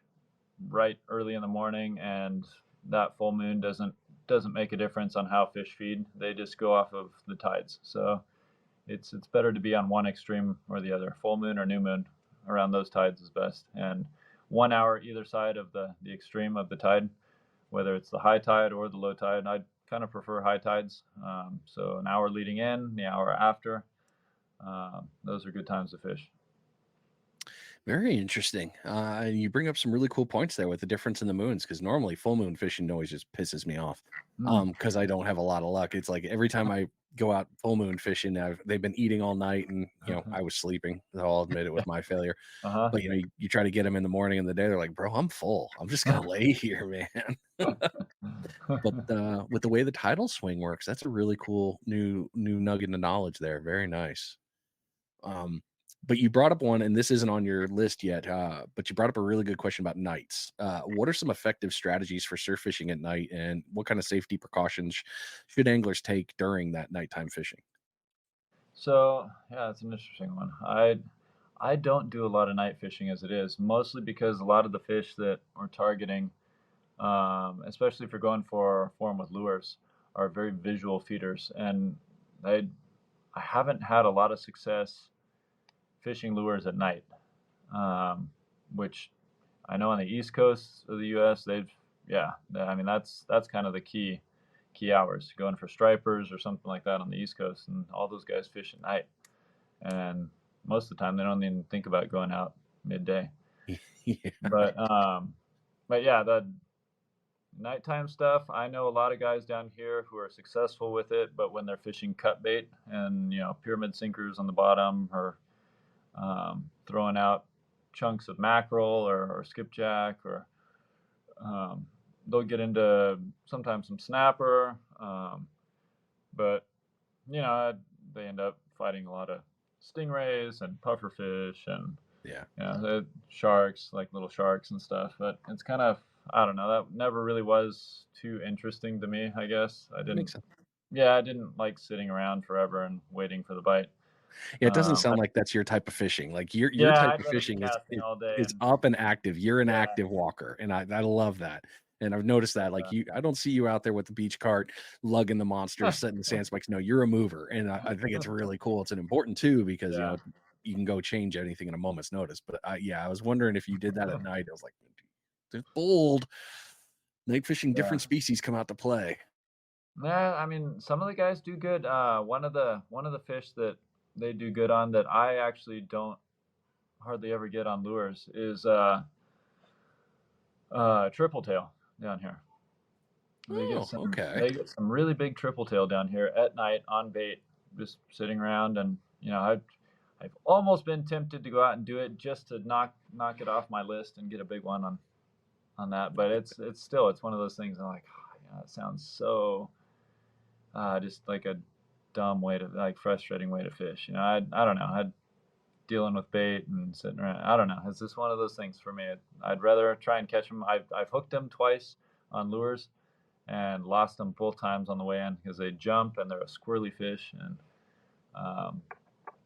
right early in the morning, and that full moon doesn't make a difference on how fish feed. They just go off of the tides. So it's better to be on one extreme or the other. Full moon or new moon around those tides is best. And 1 hour either side of the extreme of the tide, whether it's the high tide or the low tide. I kind of prefer high tides. So an hour leading in, the hour after, those are good times to fish. Very interesting. And you bring up some really cool points there with the difference in the moons, because normally full moon fishing always just pisses me off. Mm. Because I don't have a lot of luck. It's like every time I go out full moon fishing, they've been eating all night, and I was sleeping. I'll admit it was my failure. Uh-huh. But you try to get them in the morning and the day, they're like, "Bro, I'm full. I'm just gonna lay here, man." But with the way the tidal swing works, that's a really cool new nugget of knowledge there. Very nice. Um, but you brought up one, and this isn't on your list yet, but you brought up a really good question about nights. What are some effective strategies for surf fishing at night, and what kind of safety precautions should anglers take during that nighttime fishing? So yeah, that's an interesting one. I don't do a lot of night fishing as it is, mostly because a lot of the fish that we're targeting, especially if you're going for 'em with lures, are very visual feeders, and I I haven't had a lot of success fishing lures at night, um, which I know on the East Coast of the U.S. they've yeah, I mean that's kind of the key hours going for stripers or something like that on the East Coast, and all those guys fish at night, and most of the time they don't even think about going out midday. Yeah. But yeah, the nighttime stuff, I know a lot of guys down here who are successful with it, but when they're fishing cut bait and pyramid sinkers on the bottom, or throwing out chunks of mackerel or skipjack, or um, they'll get into sometimes some snapper, but you know they end up fighting a lot of stingrays and pufferfish and Yeah. the sharks, like little sharks and stuff. But it's kind of, I don't know, that never really was too interesting to me, I guess. Makes sense. I didn't like sitting around forever and waiting for the bite. Yeah, it doesn't I, sound like that's your type of fishing. Like your yeah, type I'd of rather be fishing is casting all day is and up and active. You're an yeah, active walker, and I love that. And I've noticed that. Like uh, I don't see you out there with the beach cart lugging the monsters, setting the sand spikes. No, you're a mover, and I think it's really cool. It's an important too because yeah, you can go change anything in a moment's notice. But yeah, I was wondering if you did that at night. I was like, it's bold. Night fishing, yeah. different species come out to play. Yeah, I mean, some of the guys do good. One of the fish that they do good on that I actually don't hardly ever get on lures is triple tail down here. They get Oh, some okay. they get some really big triple tail down here at night on bait, just sitting around, and I've almost been tempted to go out and do it just to knock it off my list and get a big one on that. But it's still it's one of those things I'm like, oh, it sounds so just like a dumb way to like frustrating way to fish. I don't know. I'd dealing with bait and sitting around. I don't know. It's just one of those things for me. I'd rather try and catch them. I've hooked them twice on lures and lost them both times on the way in because they jump and they're a squirrely fish. And um,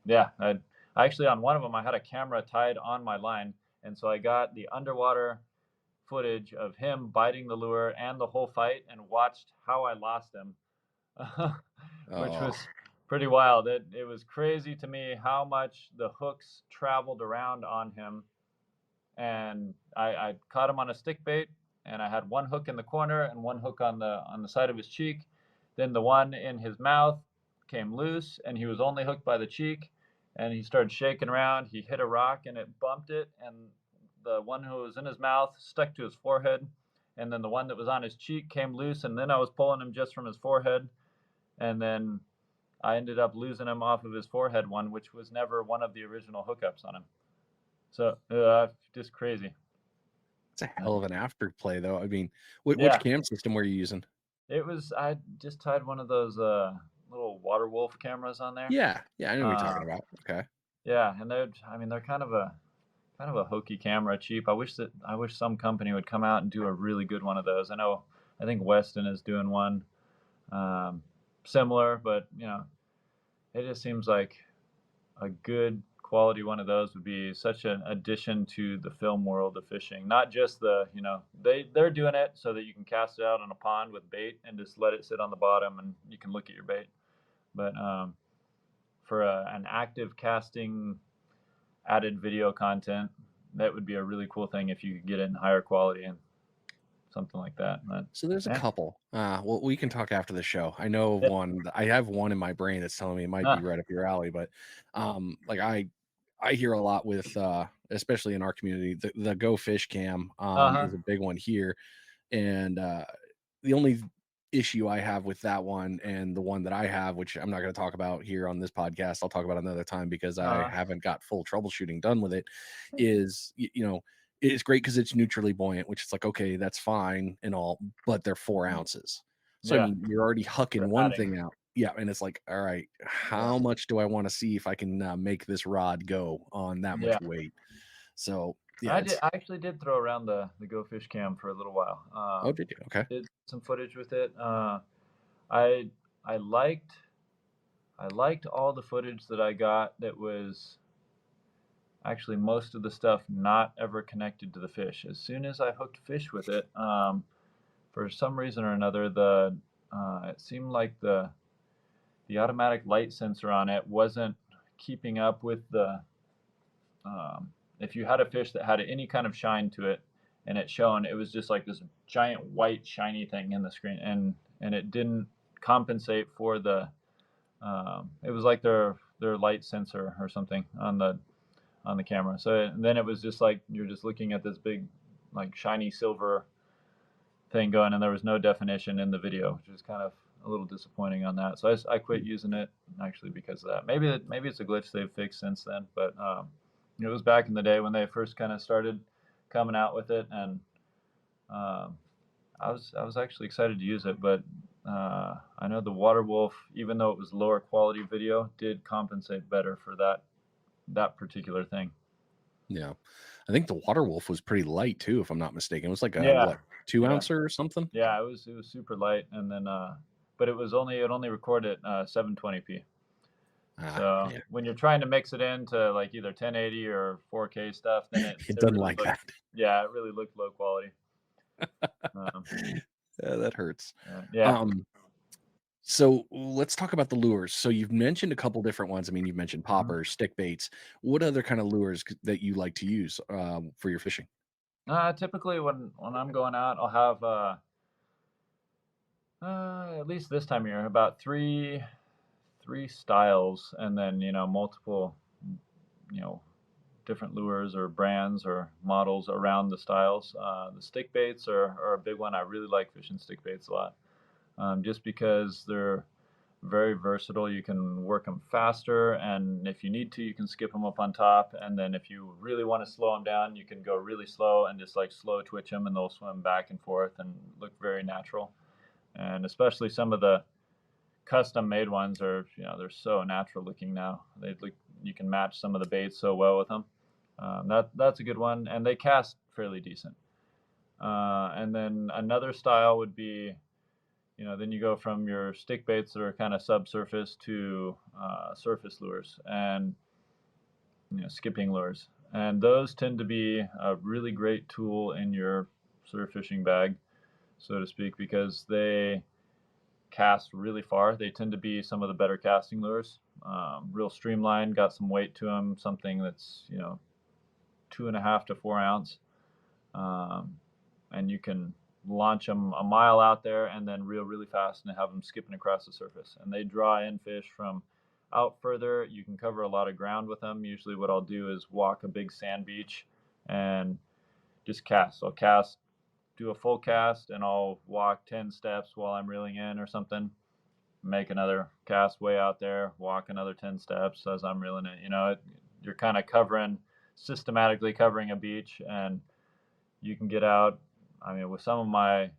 yeah, I actually on one of them I had a camera tied on my line, and so I got the underwater footage of him biting the lure and the whole fight, and watched how I lost him, which Oh, was pretty wild. It was crazy to me how much the hooks traveled around on him, and I caught him on a stick bait, and I had one hook in the corner and one hook on the side of his cheek. Then the one in his mouth came loose, and he was only hooked by the cheek, and he started shaking around. He hit a rock and it bumped it, and the one who was in his mouth stuck to his forehead, and then the one that was on his cheek came loose, and then I was pulling him just from his forehead, and then I ended up losing him off of his forehead one, which was never one of the original hookups on him. So just crazy. it's a Uh, hell of an afterplay, though. I mean, which yeah, cam system were you using? I just tied one of those little water wolf cameras on there. Yeah, yeah, I know what you're talking Uh, about. Okay. yeah, and they're kind of a hokey camera, cheap. I wish some company would come out and do a really good one of those. I think Weston is doing one um, similar, but it just seems like a good quality one of those would be such an addition to the film world of fishing. Not just they're doing it so that you can cast it out on a pond with bait and just let it sit on the bottom and you can look at your bait. But for an active casting added video content, that would be a really cool thing if you could get it in higher quality and something like that. But So there's a yeah, couple. Well, we can talk after the show. I know of yeah, one. I have one in my brain that's telling me it might be huh, right up your alley, but like I hear a lot with, especially in our community, the Go Fish Cam, Uh-huh. is a big one here, and, the only issue I have with that one and the one that I have, which I'm not gonna talk about here on this podcast, I'll talk about another time because I Uh-huh. haven't got full troubleshooting done with it, is, it's great because it's neutrally buoyant, which is like, okay, that's fine and all, but they're 4 Mm. ounces. So, I Yeah. mean, you're already hucking You're one adding. thing out. Yeah, and it's like, all right, Yeah. how much do I wanna see if I can, make this rod go on that much Yeah. weight? So, yeah, I did. it's I actually did throw around the Go Fish Cam for a little while. oh, did you? Okay. Did some footage with it. I I liked I liked all the footage that I got that was actually most of the stuff not ever connected to the fish. As soon as I hooked fish with it, for some reason or another, the it seemed like the automatic light sensor on it wasn't keeping up with the if you had a fish that had any kind of shine to it and it shone, it was just like this giant white shiny thing in the screen, and it didn't compensate for the it was like their light sensor or something on the camera. So then it was just like you're just looking at this big like shiny silver thing going, and there was no definition in the video, which was kind of a little disappointing on that. So I quit using it actually because of that. Maybe it's a glitch they've fixed since then, but it was back in the day when they first kind of started coming out with it, and um, I was actually excited to use it, but I know the Water Wolf, even though it was lower quality video, did compensate better for that particular thing. Yeah. I think the Water Wolf was pretty light too, if I'm not mistaken. It was like a Yeah, what, 2 yeah, ouncer or something? yeah. It was super light, and then but it only recorded 720p. Ah, So yeah. when you're trying to mix it into like either 1080 or 4K stuff, then It it doesn't really like looked, that. yeah, it really looked low quality. Um, Yeah, that hurts. yeah. Um, so let's talk about the lures. So you've mentioned a couple different ones. I mean, you've mentioned Mhm. poppers, stick baits. What other kind of lures that you like to use, for your fishing? Typically when I'm going out, I'll have at least this time of year about three styles, and then multiple you know different lures or brands or models around the styles. The stick baits are a big one. I really like fishing stick baits a lot, just because they're very versatile. You can work them faster, and if you need to, you can skip them up on top. And then if you really want to slow them down, you can go really slow and just like slow twitch them, and they'll swim back and forth and look very natural. And especially some of the custom made ones are, they're so natural looking now. They look, you can match some of the baits so well with them. That's a good one, and they cast fairly decent. And then another style would be, then you go from your stick baits that are kind of subsurface to surface lures and skipping lures, and those tend to be a really great tool in your surf fishing bag, so to speak, because they cast really far. They tend to be some of the better casting lures. Real streamlined, got some weight to them, something that's 2.5 to 4 ounce, um, and you can launch them a mile out there and then reel really fast and have them skipping across the surface. And they draw in fish from out further. You can cover a lot of ground with them. Usually, what I'll do is walk a big sand beach and just cast. I'll cast, do a full cast, and I'll walk 10 steps while I'm reeling in or something. Make another cast way out there, walk another 10 steps as I'm reeling it. You're kind of systematically covering a beach, and you can get out. I mean, with some of my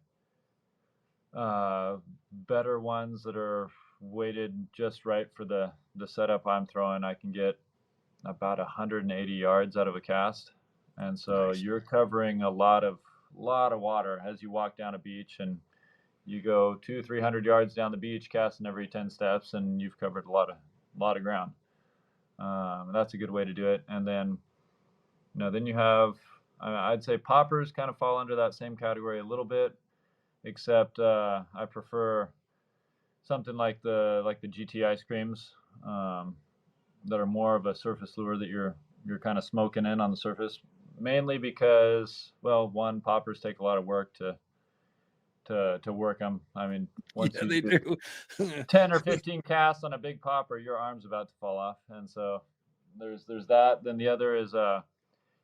better ones that are weighted just right for the setup I'm throwing, I can get about 180 yards out of a cast, and so Nice. you're covering a lot of water as you walk down a beach, and you go 200-300 yards down the beach, casting every 10 steps, and you've covered a lot of ground. That's a good way to do it. And then then you have, I'd say poppers kind of fall under that same category a little bit, except I prefer something like the GT ice creams, that are more of a surface lure that you're kind of smoking in on the surface, mainly because, well, one, poppers take a lot of work to work them. I mean, once Yeah, you they do do. 10 or 15 casts on a big popper, your arm's about to fall off. And so there's that. Then the other is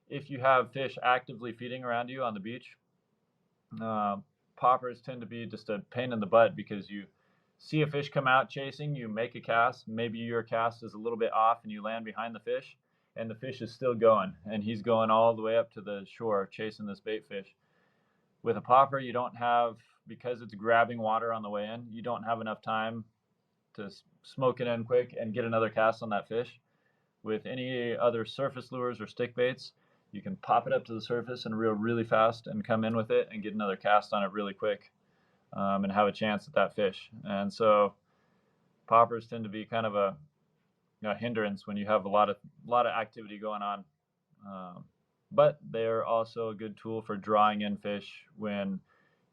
if you have fish actively feeding around you on the beach, uh, poppers tend to be just a pain in the butt because you see a fish come out chasing, you make a cast, maybe your cast is a little bit off and you land behind the fish, and the fish is still going, and he's going all the way up to the shore chasing this bait fish. With a popper, you don't have, because it's grabbing water on the way in, you don't have enough time to smoke it in quick and get another cast on that fish. With any other surface lures or stick baits, you can pop it up to the surface and reel really fast and come in with it and get another cast on it really quick, and have a chance at that fish. And so poppers tend to be kind of a hindrance when you have a lot of activity going on. But they're also a good tool for drawing in fish when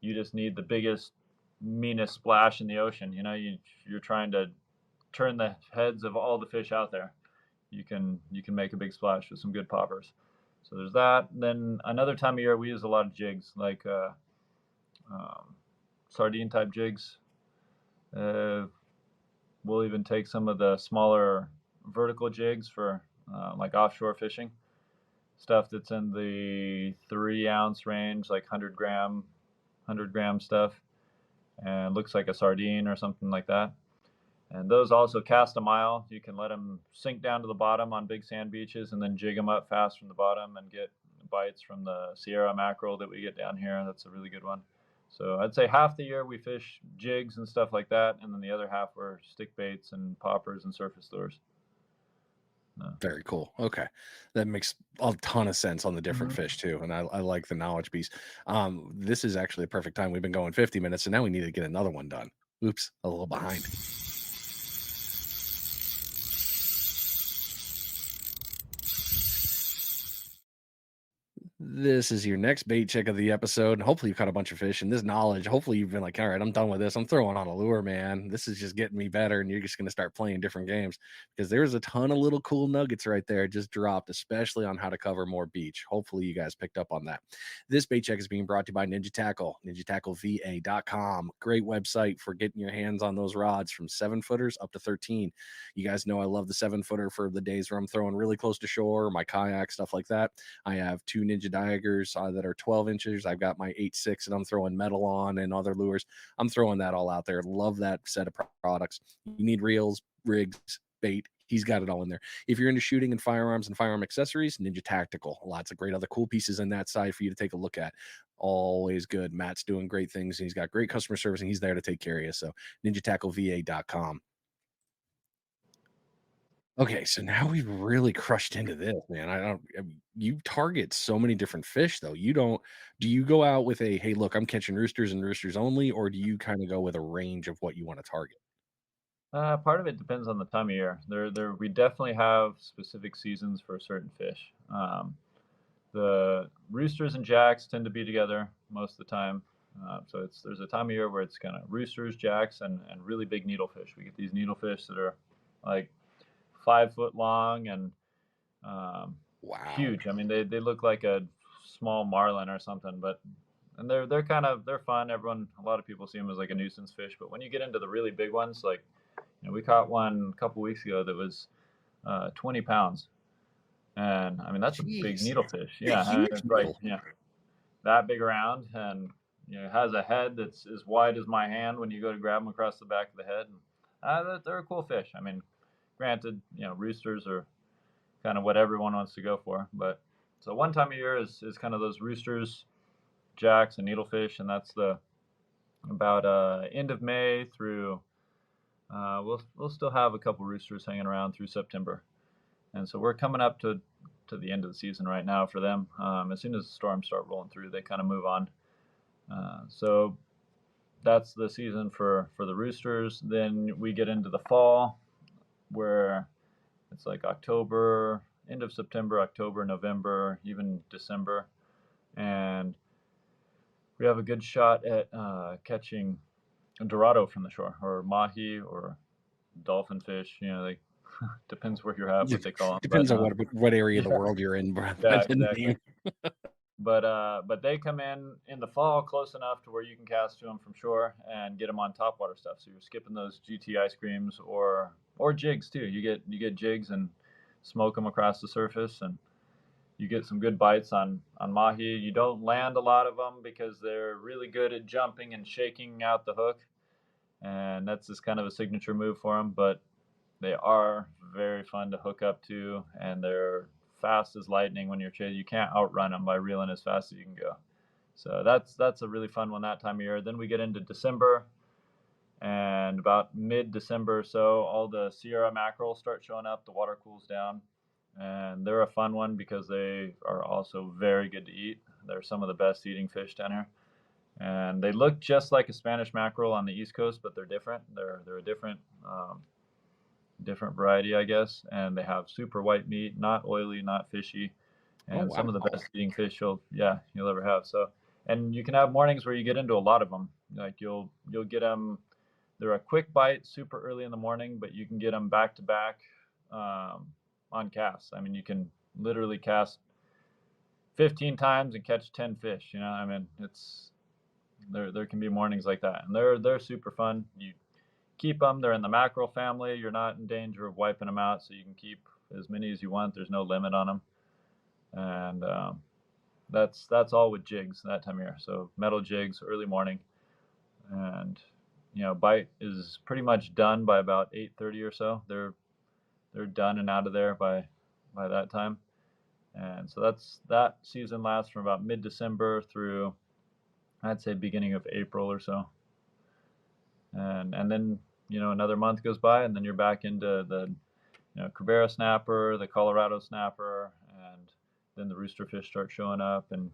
you just need the biggest, meanest splash in the ocean. You're trying to turn the heads of all the fish out there. You can make a big splash with some good poppers. So there's that. Then another time of year we use a lot of jigs, like sardine type jigs. We'll even take some of the smaller vertical jigs for like offshore fishing, stuff that's in the 3-ounce range, like 100-gram stuff, and looks like a sardine or something like that. And those also cast a mile. You can let them sink down to the bottom on big sand beaches and then jig them up fast from the bottom and get bites from the Sierra mackerel that we get down here. That's a really good one. So I'd say half the year we fish jigs and stuff like that, and then the other half were stick baits and poppers and surface lures. Very cool. Okay. That makes a ton of sense on the different Mhm. fish too. And I like the knowledge piece. This is actually a perfect time. We've been going 50 minutes, and now we need to get another one done. Oops, a little behind. This is your next bait check of the episode. And hopefully, you caught a bunch of fish. And this knowledge, hopefully, you've been like, all right, I'm done with this. I'm throwing on a lure, man. This is just getting me better. And you're just going to start playing different games because there's a ton of little cool nuggets right there just dropped, especially on how to cover more beach. Hopefully, you guys picked up on that. This bait check is being brought to you by Ninja Tackle, ninjatackleva.com. Great website for getting your hands on those rods from 7-footers up to 13. You guys know I love the 7-footer for the days where I'm throwing really close to shore, my kayak, stuff like that. I have 2 Ninja Diagers that are 12 inches. I've got my 8.6 and I'm throwing metal on and other lures. I'm throwing that all out there. Love that set of products. You need reels, rigs, bait. He's got it all in there. If you're into shooting and firearms and firearm accessories, Ninja Tactical. Lots of great other cool pieces in that side for you to take a look at. Always good. Matt's doing great things and he's got great customer service and he's there to take care of you. So ninjatackleva.com. Okay, so now we've really crushed into this, man. I mean, you target so many different fish though. Do you go out with a, hey, look, I'm catching roosters and roosters only, or do you kind of go with a range of what you want to target? Part of it depends on the time of year. We definitely have specific seasons for certain fish. The roosters and jacks tend to be together most of the time. So there's a time of year where it's kind of roosters, jacks, and really big needlefish. We get these needlefish that are like 5 foot long and Wow. huge. I mean, they look like a small marlin or something, and they're fun. A lot of people see them as like a nuisance fish, but when you get into the really big ones, like we caught one a couple weeks ago that was 20 pounds, and I mean that's a big Jeez. needlefish. A Yeah, I mean, huge it's like needle. that big around, and it has a head that's as wide as my hand when you go to grab them across the back of the head. And, they're a cool fish. I mean, granted, roosters are kind of what everyone wants to go for, but so one time a year is kind of those roosters, jacks, and needlefish, and that's the about end of May through. We'll still have a couple roosters hanging around through September, and so we're coming up to the end of the season right now for them. As soon as the storms start rolling through, they kind of move on. So that's the season for the roosters. Then we get into the fall, where it's like October, end of September, October, November, even December, and we have a good shot at catching dorado from the shore, or mahi, or dolphin fish. They depends where you're at, Yeah, what they call them. depends on what area of the Yeah, world you're in by yeah, the exactly. name. But they come in the fall close enough to where you can cast to them from shore and get them on topwater stuff. So you're skipping those GT ice creams or jigs too. You get jigs, and smoke them across the surface, and you get some good bites on mahi. You don't land a lot of them because they're really good at jumping and shaking out the hook, and that's just kind of a signature move for them. But they are very fun to hook up to, and they're fast as lightning when you're chasing. You can't outrun them by reeling as fast as you can go. So that's a really fun one that time of year. Then we get into December, and about mid-December or so, all the Sierra mackerel start showing up. The water cools down, and they're a fun one because they are also very good to eat. They're some of the best eating fish down here, and they look just like a Spanish mackerel on the East Coast, but they're different. They're a different variety, I guess, and they have super white meat, not oily, not fishy, Oh and some wow. of the best eating fish you'll ever have. So, and you can have mornings where you get into a lot of them. Like you'll get them. They're a quick bite, super early in the morning, but you can get them back to back on casts. I mean, you can literally cast 15 times and catch 10 fish. You know, I mean, it's there can be mornings like that, and they're super fun. You keep them. They're in the mackerel family. You're not in danger of wiping them out, so you can keep as many as you want. There's no limit on them, and that's all with jigs that time of year. So metal jigs, early morning, and bite is pretty much done by about 8:30 or so. They're done and out of there by that time, and so that season lasts from about mid-December through, I'd say, beginning of April or so, and then another month goes by, and then you're back into the Cabrera snapper, the Colorado snapper, and then the roosterfish start showing up, and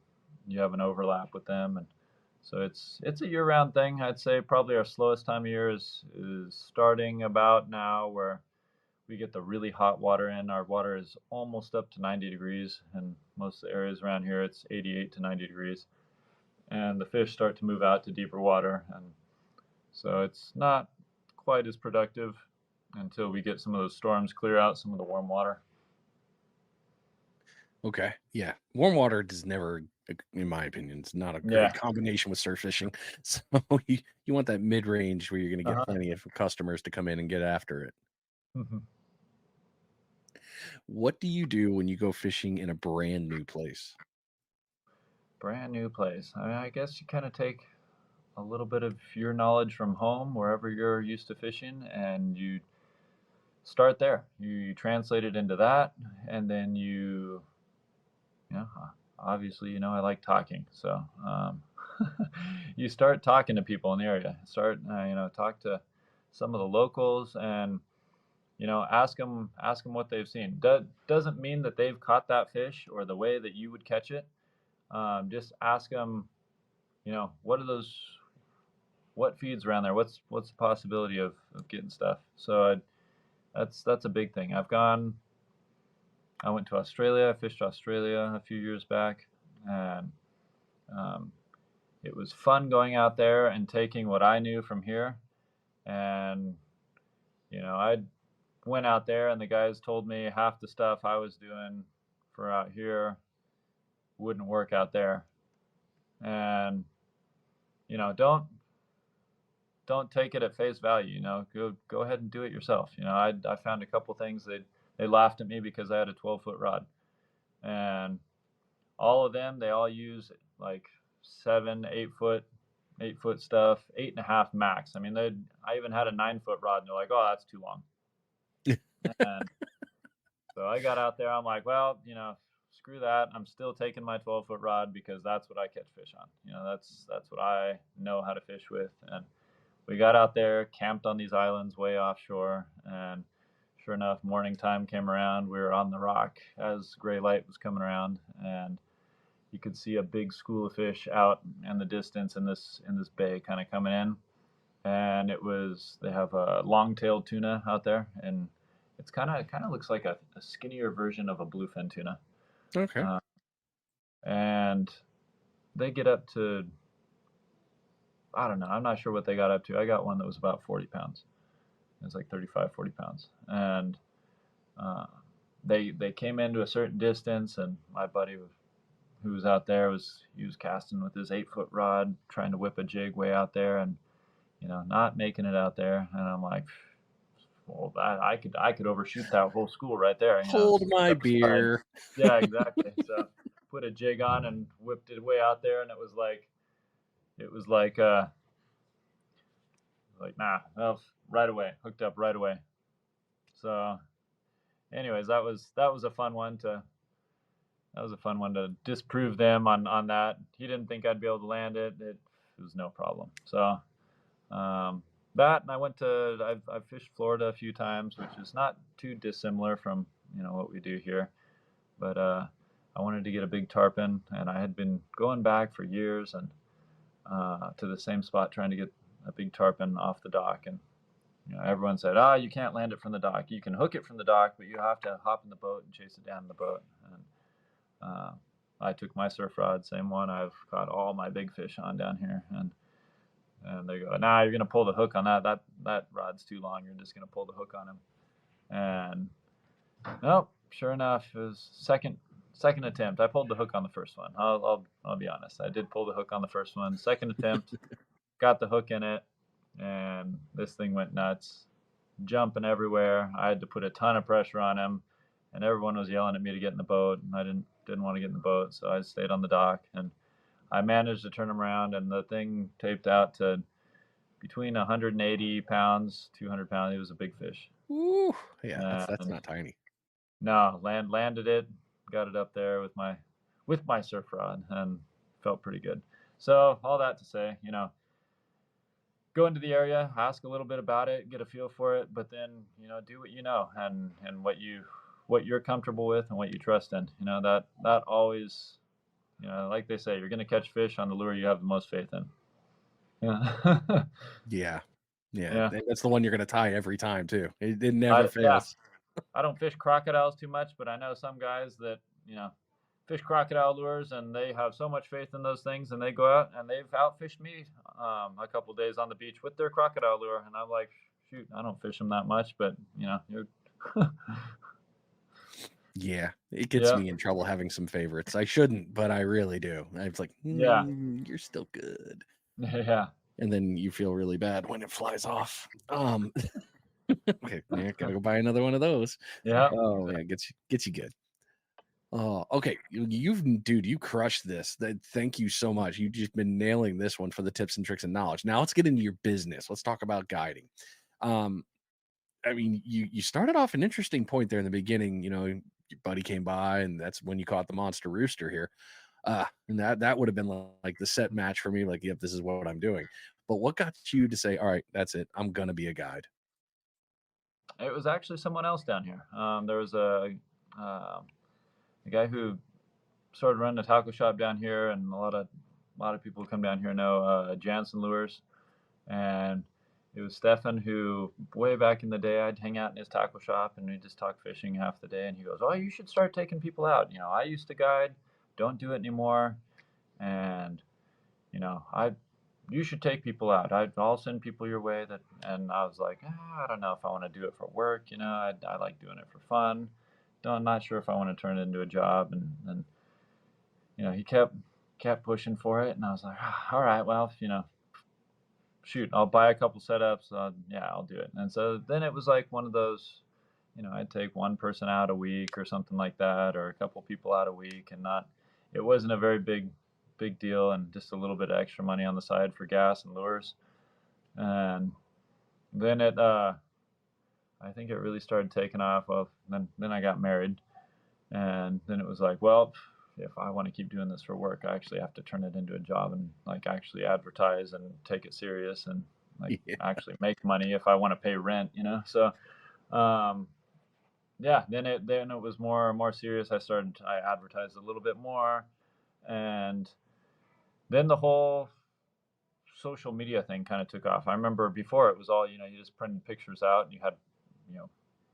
you have an overlap with them, and so it's a year-round thing. I'd say probably our slowest time of year is starting about now, where we get the really hot water in. Our water is almost up to 90 degrees, and most of the areas around here it's 88 to 90 degrees, and the fish start to move out to deeper water, and so it's not quite as productive until we get some of those storms clear out some of the warm water. Okay. Yeah. Warm water does never, in my opinion, it's not a Yeah. great combination with surf fishing. So you want that mid range where you're going to get Uh-huh. plenty of customers to come in and get after it. Mhm. What do you do when you go fishing in a brand new place? Brand new place. I guess you kind of take a little bit of your knowledge from home, wherever you're used to fishing, and you start there. You translate it into that, and then obviously, I like talking. So you start talking to people in the area. Start, talk to some of the locals, and ask them what they've seen. Doesn't mean that they've caught that fish or the way that you would catch it. Just ask them, what are those, what feeds around there? What's the possibility of getting stuff? So that's a big thing. I went to Australia. I fished Australia a few years back, and um, it was fun going out there and taking what I knew from here. And I went out there, and the guys told me half the stuff I was doing for out here wouldn't work out there. And don't take it at face value. Go ahead and do it yourself. I found a couple things that they laughed at me because I had a 12-foot rod, and all of them, they all use like 7, 8 foot, 8 foot stuff, 8.5 max. I mean, I even had a 9-foot rod, and they're like, "Oh, that's too long." And so I got out there. I'm like, well, screw that. I'm still taking my 12-foot rod because that's what I catch fish on. That's what I know how to fish with. And we got out there, camped on these islands way offshore, and sure enough, morning time came around. We were on the rock as gray light was coming around, and you could see a big school of fish out in the distance in this bay kind of coming in. And they have a long-tailed tuna out there, and it's kind of looks like a skinnier version of a bluefin tuna. Okay. Uh, and they get up to, I don't know, I'm not sure what they got up to. I got one that was about 40 pounds. It was like 35, 40 pounds. And uh, they came into a certain distance, and my buddy who was out there he was casting with his 8-foot rod, trying to whip a jig way out there, and not making it out there. And I'm like, well, I could overshoot that whole school right there, Hold my upside. beer. Yeah, exactly. So put a jig on and whipped it way out there, and it was like nah, well, right away, hooked up right away. So, anyways, that was a fun one to disprove them on that. He didn't think I'd be able to land it. It was no problem. So um, that, and I've fished Florida a few times, which is not too dissimilar from what we do here. But I wanted to get a big tarpon, and I had been going back for years and to the same spot trying to get a big tarpon off the dock. And everyone said, you can't land it from the dock. You can hook it from the dock, but you have to hop in the boat and chase it down in the boat. And uh, I took my surf rod, same one I've caught all my big fish on down here, and they go, nah, you're gonna pull the hook on that. That rod's too long. You're just gonna pull the hook on him. And nope, sure enough, it was second attempt. I pulled the hook on the first one. I'll be honest. I did pull the hook on the first one. Second attempt, got the hook in it, and this thing went nuts, jumping everywhere. I had to put a ton of pressure on him, and everyone was yelling at me to get in the boat, and I didn't want to get in the boat, so I stayed on the dock, and I managed to turn him around, and the thing taped out to between 180 pounds, 200 pounds. It was a big fish. Ooh, yeah, that's And not tiny. no, landed it, got it up there with my surf rod, and felt pretty good. So all that to say, go into the area, ask a little bit about it, get a feel for it, but then do what you know, and what you're comfortable with and what you trust in. That always, like they say, you're going to catch fish on the lure you have the most faith in. Yeah. Yeah. Yeah, Yeah. that's the one you're gonna tie every time too. It never Yeah. fails. I don't fish crocodiles too much, but I know some guys that, fish crocodile lures, and they have so much faith in those things, and they go out and they've outfished me a couple days on the beach with their crocodile lure, and I'm like, shoot, I don't fish them that much, but you're Yeah, it gets yeah, me in trouble having some favorites. I shouldn't, but I really do. I was like, yeah, you're still good, yeah, and then you feel really bad when it flies off. Okay, yeah, gotta go buy another one of those. yeah. Oh Exactly. yeah, gets you good. Oh, okay. Dude, you crushed this. Thank you so much. You've just been nailing this one for the tips and tricks and knowledge. Now let's get into your business. Let's talk about guiding. Um, I mean, you started off an interesting point there in the beginning. Your buddy came by, and that's when you caught the monster rooster here. And that would have been like the set match for me. Like, yep, this is what I'm doing. But what got you to say, all right, that's it. I'm gonna be a guide. It was actually someone else down here. There was a guy who started running a taco shop down here, and a lot of people who come down here know Jansen Lures. And it was Stefan who, way back in the day, I'd hang out in his tackle shop and we'd just talk fishing half the day. And he goes, "Oh, you should start taking people out. I used to guide, don't do it anymore. And, you should take people out. I'll send people your way." And I was like, I don't know if I want to do it for work. I like doing it for fun. Not sure if I want to turn it into a job. And he kept pushing for it. And I was like, all right, well, shoot, I'll buy a couple setups. Yeah, I'll do it. And so then it was like one of those, I'd take one person out a week or something like that, or a couple people out a week, and it wasn't a very big deal, and just a little bit of extra money on the side for gas and lures. And then I think it really started taking off. Well, then I got married, and then it was like, well, if I want to keep doing this for work, I actually have to turn it into a job and like actually advertise and take it serious and like Yeah. actually make money if I want to pay rent. So, um, yeah, then it was more serious. I advertised a little bit more, and then the whole social media thing kind of took off. I remember before it was all, you just printed pictures out and you had, you know,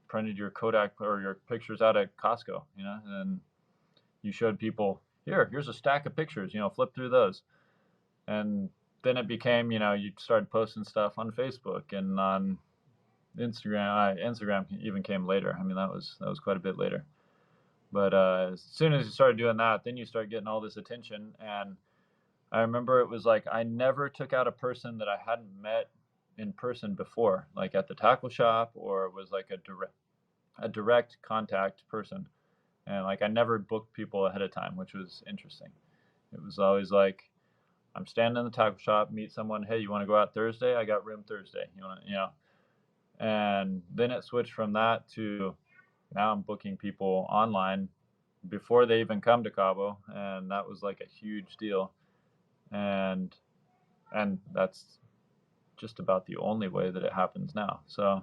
printed your Kodak or your pictures out at Costco, and you showed people, here's a stack of pictures, flip through those. And then it became, you started posting stuff on Facebook and on Instagram. Instagram even came later. I mean, that was quite a bit later. But as soon as you started doing that, then you start getting all this attention. And I remember it was like I never took out a person that I hadn't met in person before, like at the tackle shop, or it was like a direct contact person. And like I never booked people ahead of time, which was interesting. It was always like I'm standing in the tackle shop, meet someone, hey, you want to go out Thursday? I got room Thursday. You want to, And then it switched from that to now I'm booking people online before they even come to Cabo, and that was like a huge deal. And that's just about the only way that it happens now. So,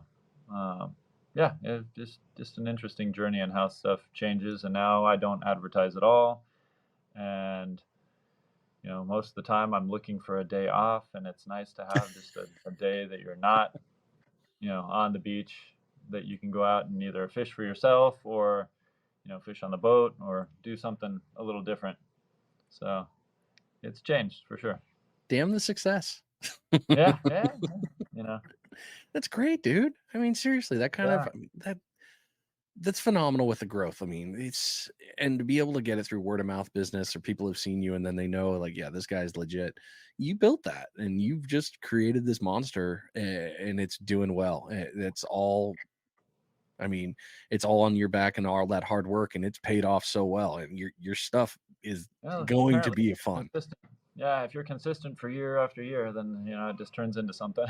um, yeah, it's just an interesting journey and how stuff changes. And now I don't advertise at all, and most of the time I'm looking for a day off, and it's nice to have just a day that you're not, on the beach, that you can go out and either fish for yourself or, fish on the boat or do something a little different. So it's changed for sure. Damn the success. Yeah, yeah, yeah, you know, That's great, dude. I mean, seriously, that kind of yeah, that's phenomenal with the growth. I mean, it's and to be able to get it through word of mouth business or people have seen you and then they know like, yeah, this guy's legit. You built that and you've just created this monster and it's doing well. It's all I mean, it's all on your back and all that hard work and it's paid off so well and your stuff is well, going to apparently be fun. consistent. Yeah, if you're consistent for year after year, then it just turns into something.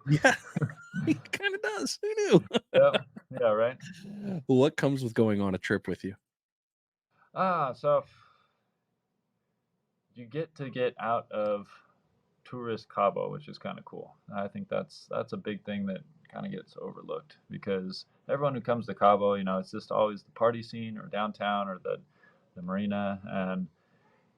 Yeah, it kind of does. Who knew? Yeah, yeah, right. What comes with going on a trip with you? So you get out of tourist Cabo, which is kind of cool. I think that's a big thing that kind of gets overlooked because everyone who comes to Cabo, it's just always the party scene or downtown or the marina, and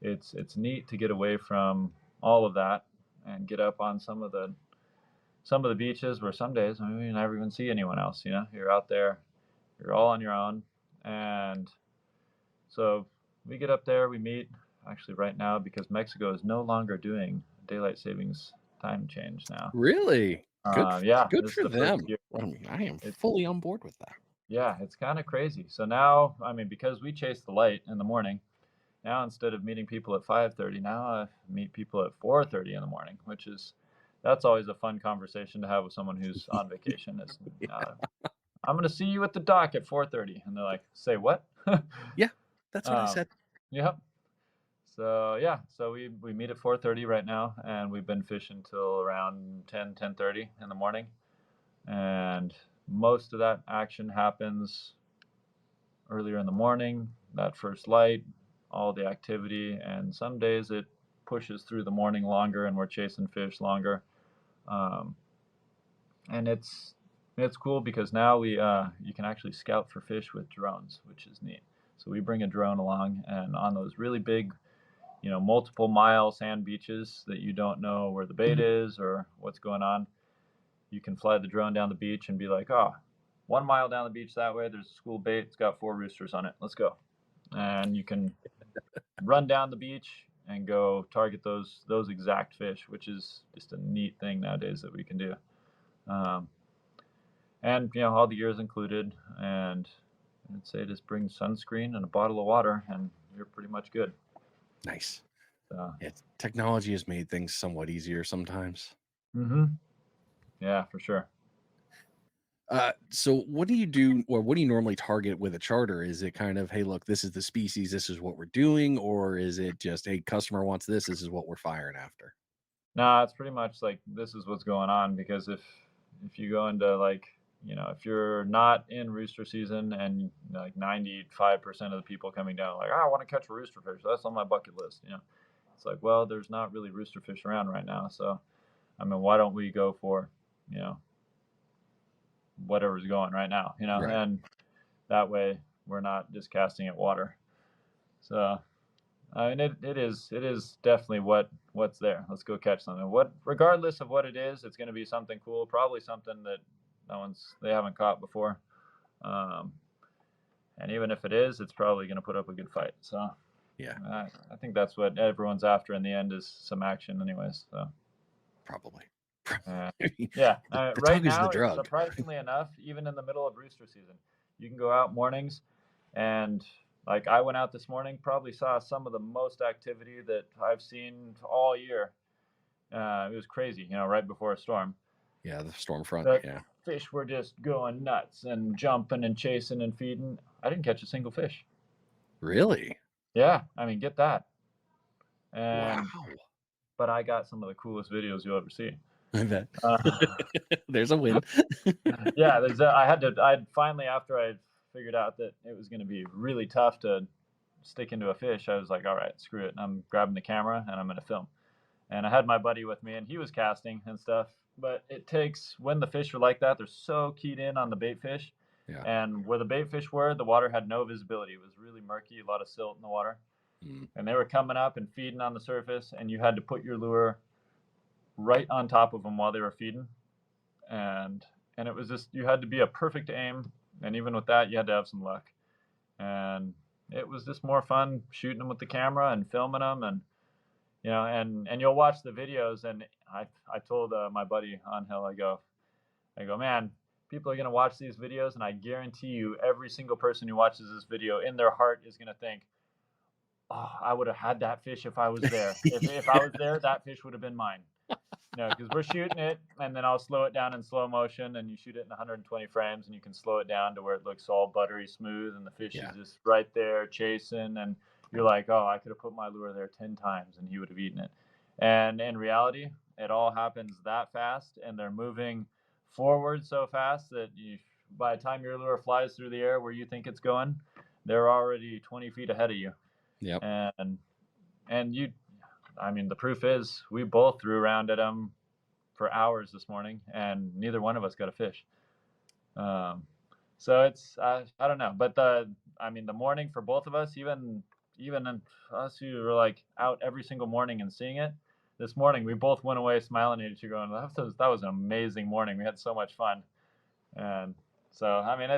it's neat to get away from all of that and get up on some of the beaches where some days, I mean, you never even see anyone else. You're out there, you're all on your own, and so we get up there, we meet actually right now because Mexico is no longer doing daylight savings time change now. Really? Yeah, Good this is for the first them. year. I mean, I am It, fully on board with that. yeah, it's kind of crazy. So now, I mean, because we chase the light in the morning, now instead of meeting people at 5:30, now I meet people at 4:30 in the morning, which is that's always a fun conversation to have with someone who's on vacation. Is I'm going to see you at the dock at 4:30, and they're like, "Say what?" Yeah, that's what I um, said. yep. So yeah, so we meet at 4:30 right now, and we've been fishing till around 10:30 in the morning, and most of that action happens earlier in the morning. That first light, all the activity, and some days it pushes through the morning longer, and we're chasing fish longer. Um, and it's cool because now we you can actually scout for fish with drones, which is neat. So we bring a drone along, and on those really big, multiple mile sand beaches that you don't know where the bait is or what's going on, you can fly the drone down the beach and be like, oh, 1 mile down the beach that way, there's a school bait. It's got 4 roosters on it. Let's go. And you can run down the beach and go target those exact fish, which is just a neat thing nowadays that we can do. Um, and all the gear is included, and I'd say just bring sunscreen and a bottle of water, and you're pretty much good. Nice. So, Yeah, technology has made things somewhat easier sometimes. mm-hmm. Yeah, for sure. So what do you do, or what do you normally target with a charter? Is it kind of, hey, look, this is the species, this is what we're doing, or is it just, hey, customer wants this, this is what we're firing after? No, it's pretty much like this is what's going on because if you go into like if you're not in rooster season and like 95% of the people coming down like I want to catch a rooster fish, that's on my bucket list. It's like, well, there's not really rooster fish around right now, so I mean, why don't we go for you know whatever's going right now, Right. and that way we're not just casting at water. So and it is definitely what's there. Let's go catch something. What regardless of what it is, it's going to be something cool. Probably something that they haven't caught before. Um, and even if it is, it's probably going to put up a good fight. So Yeah, I think that's what everyone's after in the end is some action, anyways. So probably. uh, I mean, yeah, the right tug is the now it's drug. surprisingly enough, even in the middle of rooster season, you can go out mornings and like I went out this morning, probably saw some of the most activity that I've seen all year. It was crazy, right before a storm. Yeah, the storm front. The Yeah. fish were just going nuts and jumping and chasing and feeding. I didn't catch a single fish. Really? Yeah, I mean, get that. And Wow. but I got some of the coolest videos you'll ever see. I bet. Uh, There's a win. yeah, I finally, after I figured out that it was going to be really tough to stick into a fish, I was like, all right, screw it. I'm grabbing the camera and I'm going to film. And I had my buddy with me, and he was casting and stuff. But it takes, when the fish are like that, they're so keyed in on the bait fish. Yeah. And where the bait fish were, the water had no visibility. It was really murky, a lot of silt in the water. Mm. And they were coming up and feeding on the surface, and you had to put your lure right on top of them while they were feeding. And it was just, you had to be a perfect aim, and even with that, you had to have some luck. And it was just more fun shooting them with the camera and filming them, and and you'll watch the videos. And I told my buddy Angel, I go, man, people are gonna watch these videos, and I guarantee you, every single person who watches this video, in their heart, is gonna think, oh, I would have had that fish if I was there. If I was there, that fish would have been mine. Because we're shooting it, and then I'll slow it down in slow motion, and you shoot it in 120 frames, and you can slow it down to where it looks all buttery smooth, and the fish Yeah. is just right there chasing, and you're like, oh, I could have put my lure there 10 times, and he would have eaten it. And in reality, it all happens that fast, and they're moving forward so fast that by the time your lure flies through the air where you think it's going, they're already 20 feet ahead of you. Yep. And you, I mean, the proof is we both threw around at them for hours this morning, and neither one of us got a fish. So it's I don't know, but the morning for both of us, even us who were like out every single morning and seeing it, this morning we both went away smiling at each other, going, that was an amazing morning. We had so much fun. And so I mean,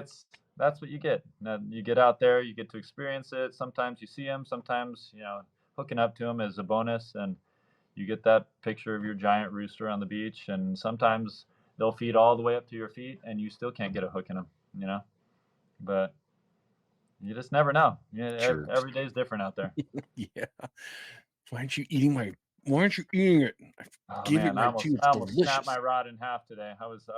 that's what you get. You get out there, you get to experience it. Sometimes you see them, sometimes hooking up to them is a bonus, and you get that picture of your giant rooster on the beach, and sometimes they'll feed all the way up to your feet, and you still can't get a hook in them. But you just never know. Sure. Every day's different out there. Yeah. Why aren't you eating it? Oh Give it man, right to you. I It's almost snapped delicious. my rod in half today. I was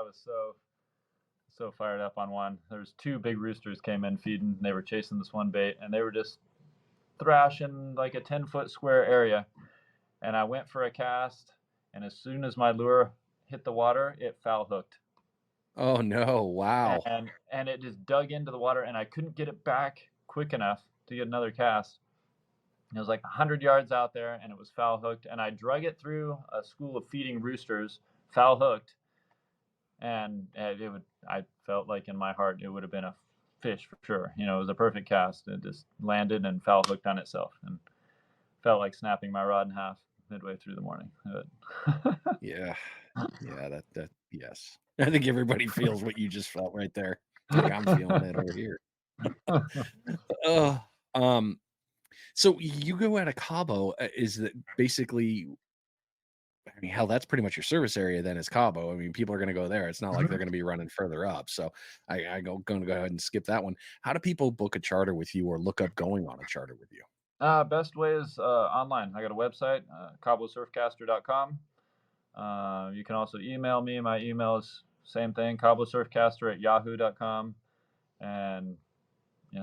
so fired up on one. There's two big roosters came in feeding. They were chasing this one bait, and they were just thrashing like a 10-foot square area. And I went for a cast, and as soon as my lure hit the water, it foul hooked. Oh no. Wow. And it just dug into the water, and I couldn't get it back quick enough to get another cast. It was like 100 yards out there, and it was foul hooked, and I drug it through a school of feeding roosters, foul hooked, and I felt like in my heart it would have been a fish for sure. It was a perfect cast. It just landed and foul hooked on itself, and felt like snapping my rod in half midway through the morning. Yeah. Yeah, that yes. I think everybody feels what you just felt right there. Like I'm feeling it over here. Oh, so you go out of Cabo, is that basically, I mean, hell, that's pretty much your service area then is Cabo. I mean, people are gonna go there. It's not like they're gonna be running further up. So gonna go ahead and skip that one. How do people book a charter with you or look up going on a charter with you? Best way is online. I got a website, CaboSurfCaster.com. You can also email me. My email is same thing, CaboSurfCaster@yahoo.com. And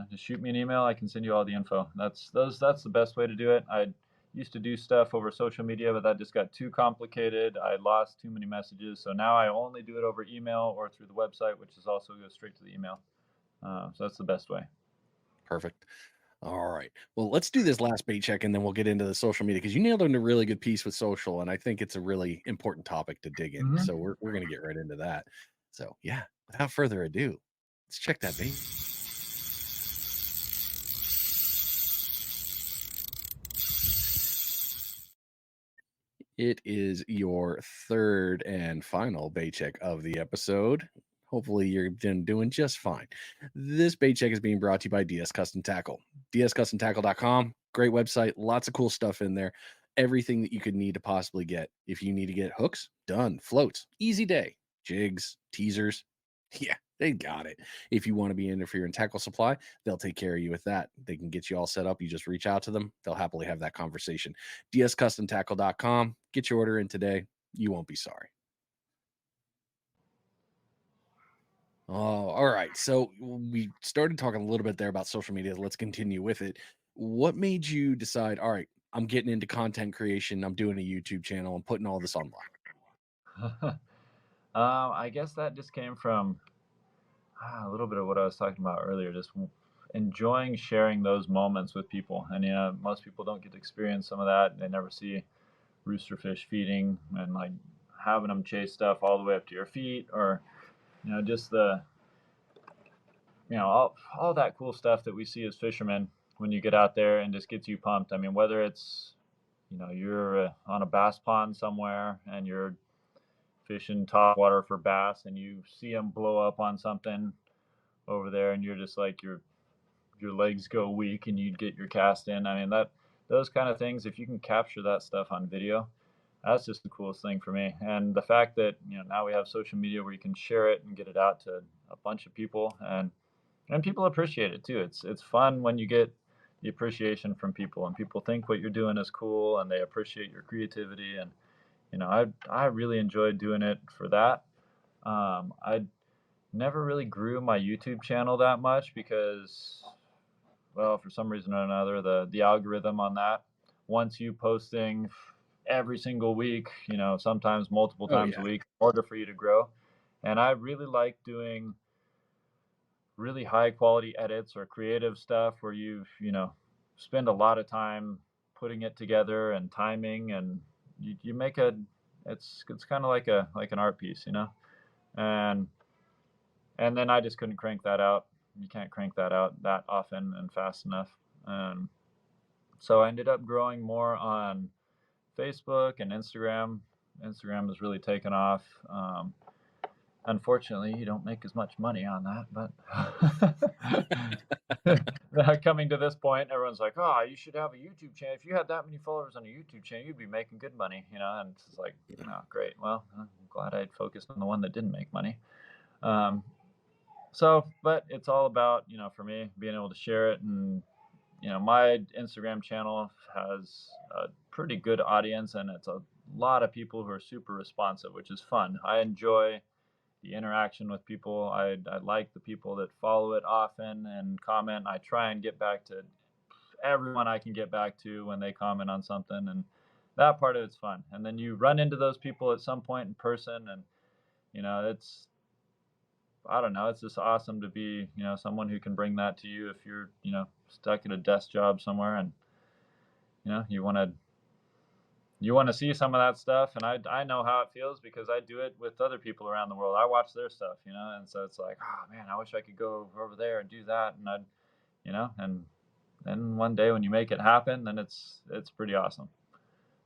just shoot me an email. I can send you all the info. That's the best way to do it. I used to do stuff over social media, but that just got too complicated. I lost too many messages, so now I only do it over email or through the website, which is also goes straight to the email. So that's the best way. Perfect. All right. Well, let's do this last bait check and then we'll get into the social media because you nailed in a really good piece with social. And I think it's a really important topic to dig in. Mm-hmm. So we're going to get right into that. So, yeah, without further ado, let's check that bait. It is your third and final bait check of the episode. Hopefully you're doing just fine. This bait check is being brought to you by DS Custom Tackle. DSCustomTackle.com. Great website. Lots of cool stuff in there. Everything that you could need to possibly get. If you need to get hooks, done. Floats, easy day. Jigs, teasers. Yeah, they got it. If you want to be in there for your tackle supply, they'll take care of you with that. They can get you all set up. You just reach out to them. They'll happily have that conversation. DSCustomTackle.com. Get your order in today. You won't be sorry. Oh, all right. So we started talking a little bit there about social media. Let's continue with it. What made you decide, all right, I'm getting into content creation, I'm doing a YouTube channel, I'm putting all this online? I guess that just came from a little bit of what I was talking about earlier, just enjoying sharing those moments with people. And most people don't get to experience some of that. They never see roosterfish feeding and like having them chase stuff all the way up to your feet, or just the all that cool stuff that we see as fishermen when you get out there and just gets you pumped. I mean, whether it's you're on a bass pond somewhere and you're fishing top water for bass and you see them blow up on something over there and you're just like your legs go weak and you get your cast in. I mean, that those kind of things, if you can capture that stuff on video, that's just the coolest thing for me. And the fact that now we have social media where you can share it and get it out to a bunch of people, and people appreciate it too. It's fun when you get the appreciation from people and people think what you're doing is cool and they appreciate your creativity. And I really enjoyed doing it for that. I never really grew my YouTube channel that much because, well, for some reason or another, the algorithm on that wants you posting every single week, sometimes multiple Oh times a yeah. week in order for you to grow. And I really like doing really high quality edits or creative stuff where you spend a lot of time putting it together and timing, and you make it's kind of like an art piece, and then I just couldn't crank that out. You can't crank that out that often and fast enough. And so I ended up growing more on Facebook and Instagram. Instagram has really taken off. Unfortunately, you don't make as much money on that, but coming to this point, everyone's like, "Oh, you should have a YouTube channel. If you had that many followers on a YouTube channel, you'd be making good money." And it's like, "Oh, great. Well, I'm glad I'd focused on the one that didn't make money." Um, but it's all about, for me, being able to share it. And, my Instagram channel has a pretty good audience, and it's a lot of people who are super responsive, which is fun. I enjoy the interaction with people. I like the people that follow it often and comment. I try and get back to everyone I can get back to when they comment on something, and that part of it's fun. And then you run into those people at some point in person, and it's I don't know, it's just awesome to be someone who can bring that to you if you're stuck at a desk job somewhere, and you want to see some of that stuff. And I know how it feels because I do it with other people around the world. I watch their stuff, and so it's like, oh man, I wish I could go over there and do that. And and then one day when you make it happen, then it's pretty awesome.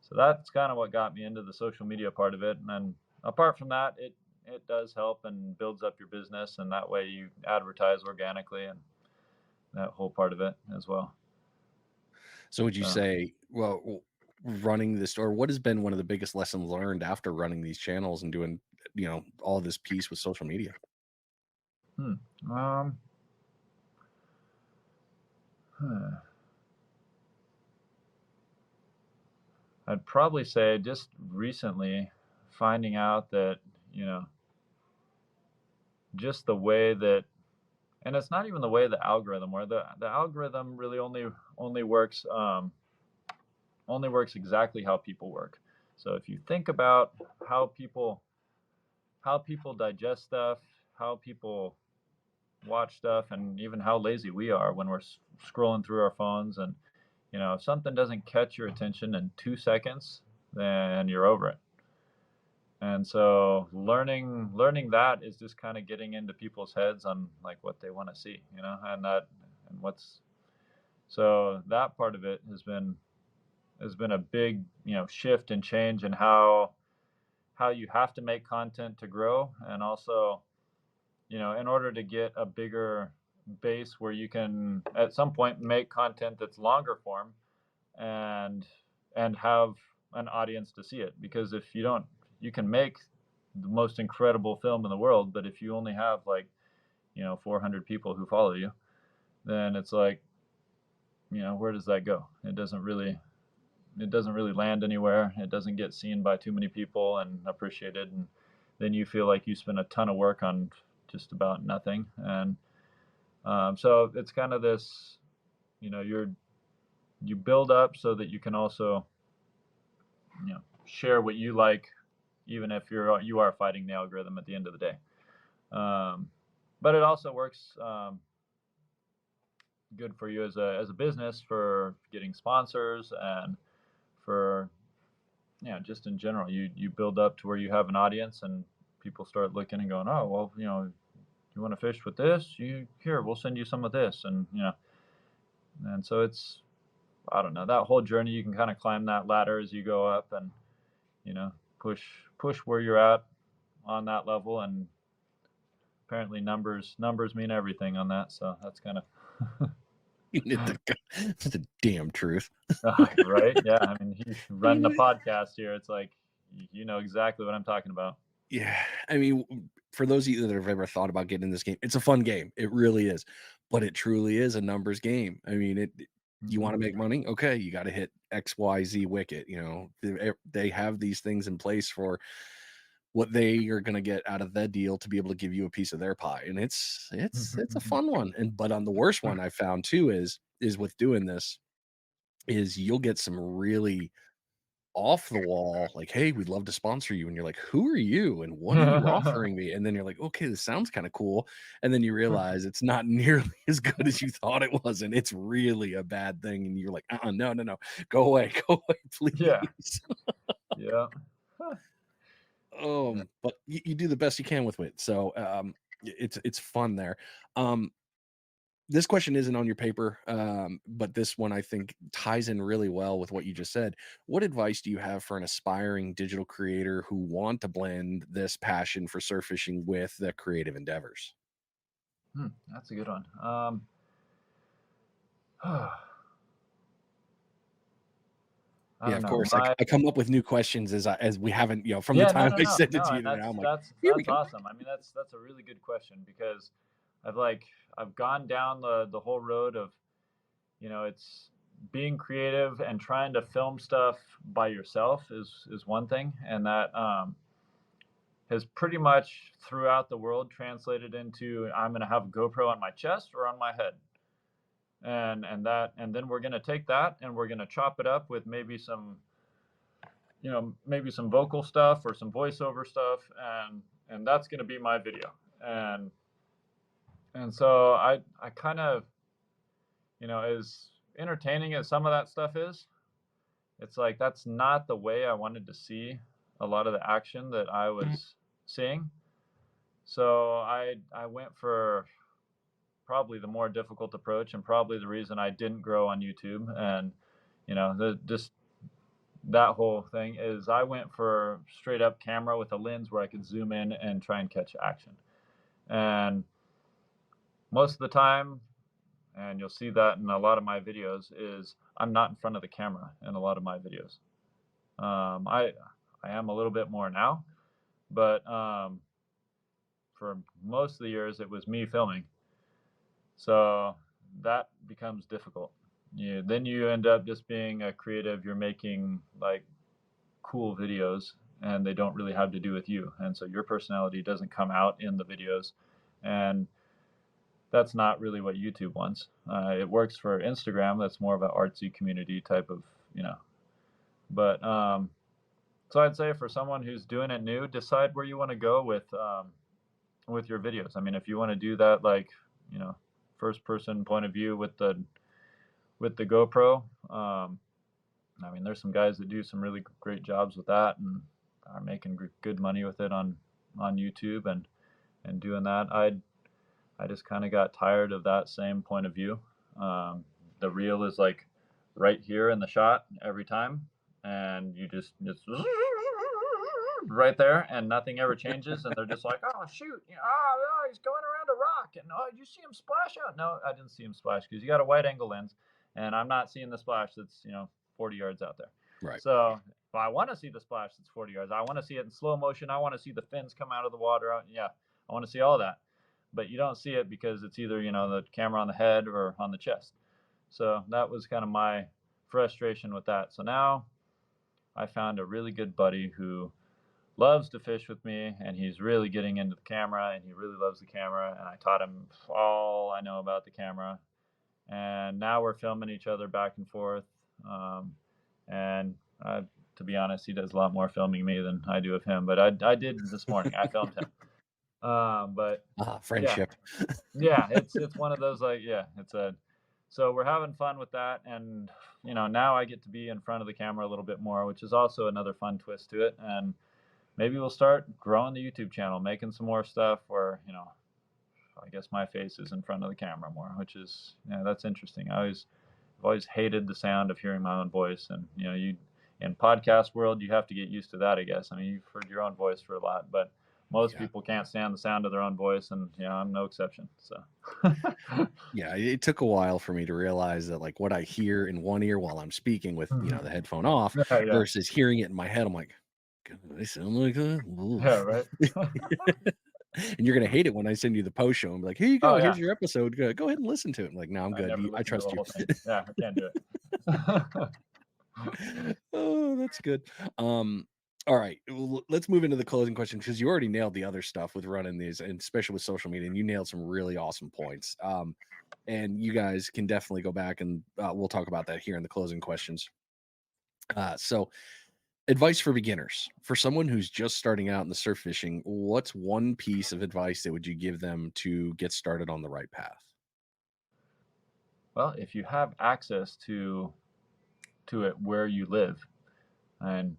So that's kind of what got me into the social media part of it. And then apart from that, it does help and builds up your business, and that way you advertise organically and that whole part of it as well. So would you So, say, well, running this, or what has been one of the biggest lessons learned after running these channels and doing, all this piece with social media? hmm, um, huh. I'd probably say just recently finding out that, you know, just the way that, and it's not even the way the algorithm, where the algorithm really only works exactly how people work. So if you think about how people how people digest stuff, how people watch stuff, and even how lazy we are when we're scrolling through our phones, and if something doesn't catch your attention in 2 seconds, then you're over it. And so learning that is just kind of getting into people's heads on like what they want to see, and what's so that part of it has been a big shift and change in how you have to make content to grow. And also in order to get a bigger base where you can at some point make content that's longer form, and have an audience to see it. Because if you don't, you can make the most incredible film in the world, but if you only have like 400 people who follow you, then it's like, where does that go? It doesn't really land anywhere. It doesn't get seen by too many people and appreciated. And then you feel like you spent a ton of work on just about nothing. And so it's kind of this, you build up so that you can also, share what you like, even if you are fighting the algorithm at the end of the day. But it also works good for you as a business for getting sponsors and for just in general. You build up to where you have an audience and people start looking and going, oh well, you want to fish with this? We'll send you some of this, and so it's, I don't know, that whole journey. You can kind of climb that ladder as you go up, and push where you're at on that level. And apparently numbers mean everything on that. So that's kind of It's the damn truth. right. Yeah. I mean, he's running the podcast here. It's like, you know exactly what I'm talking about. Yeah. I mean, for those of you that have ever thought about getting in this game, it's a fun game. It really is. But it truly is a numbers game. I mean, you Hmm. want to make money? Okay, you got to hit XYZ wicket. They have these things in place for what they are going to get out of that deal to be able to give you a piece of their pie. And it's a fun one. And but on the worst one I found too is with doing this is you'll get some really off the wall, like, "Hey, we'd love to sponsor you." And you're like, "Who are you? And what are you offering me?" And then you're like, "Okay, this sounds kind of cool." And then you realize it's not nearly as good as you thought it was. And it's really a bad thing. And you're like, no, no, no, go away, go away, Yeah. please. Yeah. Yeah. But you do the best you can with it. So it's fun there. Um, this question isn't on your paper, but this one I think ties in really well with what you just said. What advice do you have for an aspiring digital creator who want to blend this passion for surf fishing with the creative endeavors? That's a good one. I Yeah, don't of know. course. I come up with new questions as we haven't, from the Yeah, no, time no, I no, sent it no, to you and to now. that's I'm like, that's here we that's go. awesome. I mean, that's a really good question because I've like I've gone down the whole road of, it's being creative and trying to film stuff by yourself is one thing, and that has pretty much throughout the world translated into I'm going to have a GoPro on my chest or on my head, and then we're going to take that and we're going to chop it up with maybe some vocal stuff or some voiceover stuff, and that's going to be my video. And so I kind of, as entertaining as some of that stuff is, it's like that's not the way I wanted to see a lot of the action that I was seeing. So I went for probably the more difficult approach, and probably the reason I didn't grow on YouTube. And the just that whole thing is I went for straight up camera with a lens where I could zoom in and try and catch action. And most of the time, and you'll see that in a lot of my videos, is I'm not in front of the camera in a lot of my videos. I am a little bit more now, but for most of the years it was me filming. So that becomes difficult. Then you end up just being a creative. You're making like cool videos and they don't really have to do with you. And so your personality doesn't come out in the videos. And that's not really what YouTube wants. It works for Instagram. That's more of an artsy community type of, but so I'd say for someone who's doing it new, decide where you want to go with your videos. I mean, if you want to do that, like, first person point of view with the GoPro, I mean, there's some guys that do some really great jobs with that and are making good money with it on YouTube and doing that. I just kind of got tired of that same point of view. The reel is like right here in the shot every time, and it's right there, and nothing ever changes. And they're just like, oh shoot, he's going around a rock, and oh, you see him splash out? No, I didn't see him splash because you got a wide angle lens, and I'm not seeing the splash that's 40 yards out there. Right. So if I want to see the splash that's 40 yards, I want to see it in slow motion. I want to see the fins come out of the water. Yeah, I want to see all that. But you don't see it because it's either the camera on the head or on the chest. So that was kind of my frustration with that. So now I found a really good buddy who loves to fish with me, and he's really getting into the camera, and he really loves the camera, and I taught him all I know about the camera. And now we're filming each other back and forth. Um, and to be honest, he does a lot more filming me than I do of him. But I did this morning. I filmed him. But Ah, yeah, friendship. yeah, it's one of those, like, yeah, it's a so we're having fun with that, and now I get to be in front of the camera a little bit more, which is also another fun twist to it. And maybe we'll start growing the YouTube channel, making some more stuff where I guess my face is in front of the camera more, which is, that's interesting. I've always hated the sound of hearing my own voice, and you in podcast world you have to get used to that, I guess. I mean, you've heard your own voice for a lot, but most Yeah. people can't stand the sound of their own voice, and I'm no exception. So Yeah, it took a while for me to realize that like what I hear in one ear while I'm speaking with, the headphone off yeah, yeah, versus hearing it in my head. I'm like, "God, do I sound like that? yeah, Oof." right. And you're gonna hate it when I send you the post show and be like, here you Oh go, yeah, here's your episode. Go ahead and listen to it. I'm like, no, I'm I good. never I listened to the trust you. whole thing. Yeah, I can't do it. Oh, that's good. All right, let's move into the closing question because you already nailed the other stuff with running these, and especially with social media, and you nailed some really awesome points. And you guys can definitely go back and we'll talk about that here in the closing questions. So, advice for beginners, for someone who's just starting out in the surf fishing, what's one piece of advice that would you give them to get started on the right path? Well, if you have access to it where you live, and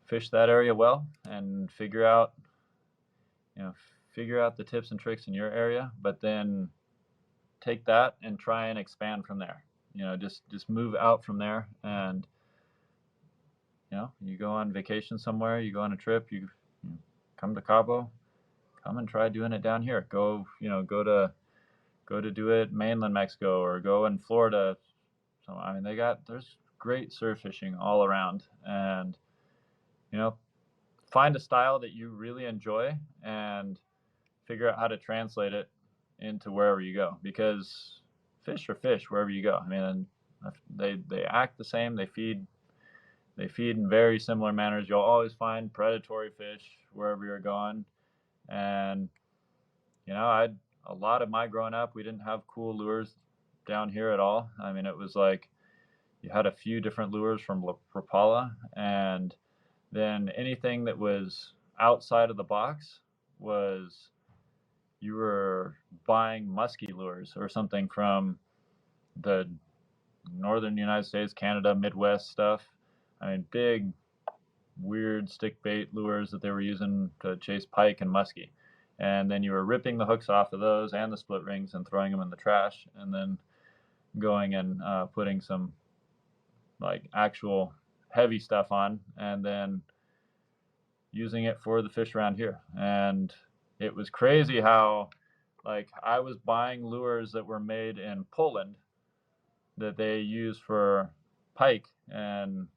fish that area well, and you know figure out the tips and tricks in your area, but then take that and try and expand from there. Just move out from there, and you go on vacation somewhere, you go on a trip, you come to Cabo, come and try doing it down here. Go to do it mainland Mexico, or go in Florida. So I mean, there's great surf fishing all around, and you know find a style that you really enjoy, and figure out how to translate it into wherever you go, because fish are fish wherever you go. I mean, they act the same. They feed in very similar manners. You'll always find predatory fish wherever you're going. And I a lot of my growing up, we didn't have cool lures down here at all. I mean, it was like you had a few different lures from Rapala, and then anything that was outside of the box was you were buying musky lures or something from the northern United States, Canada, Midwest stuff. I mean, big, weird stick bait lures that they were using to chase pike and muskie. And then you were ripping the hooks off of those and the split rings and throwing them in the trash, and then going and putting some like actual heavy stuff on, and then using it for the fish around here. And it was crazy how, like, I was buying lures that were made in Poland that they use for pike and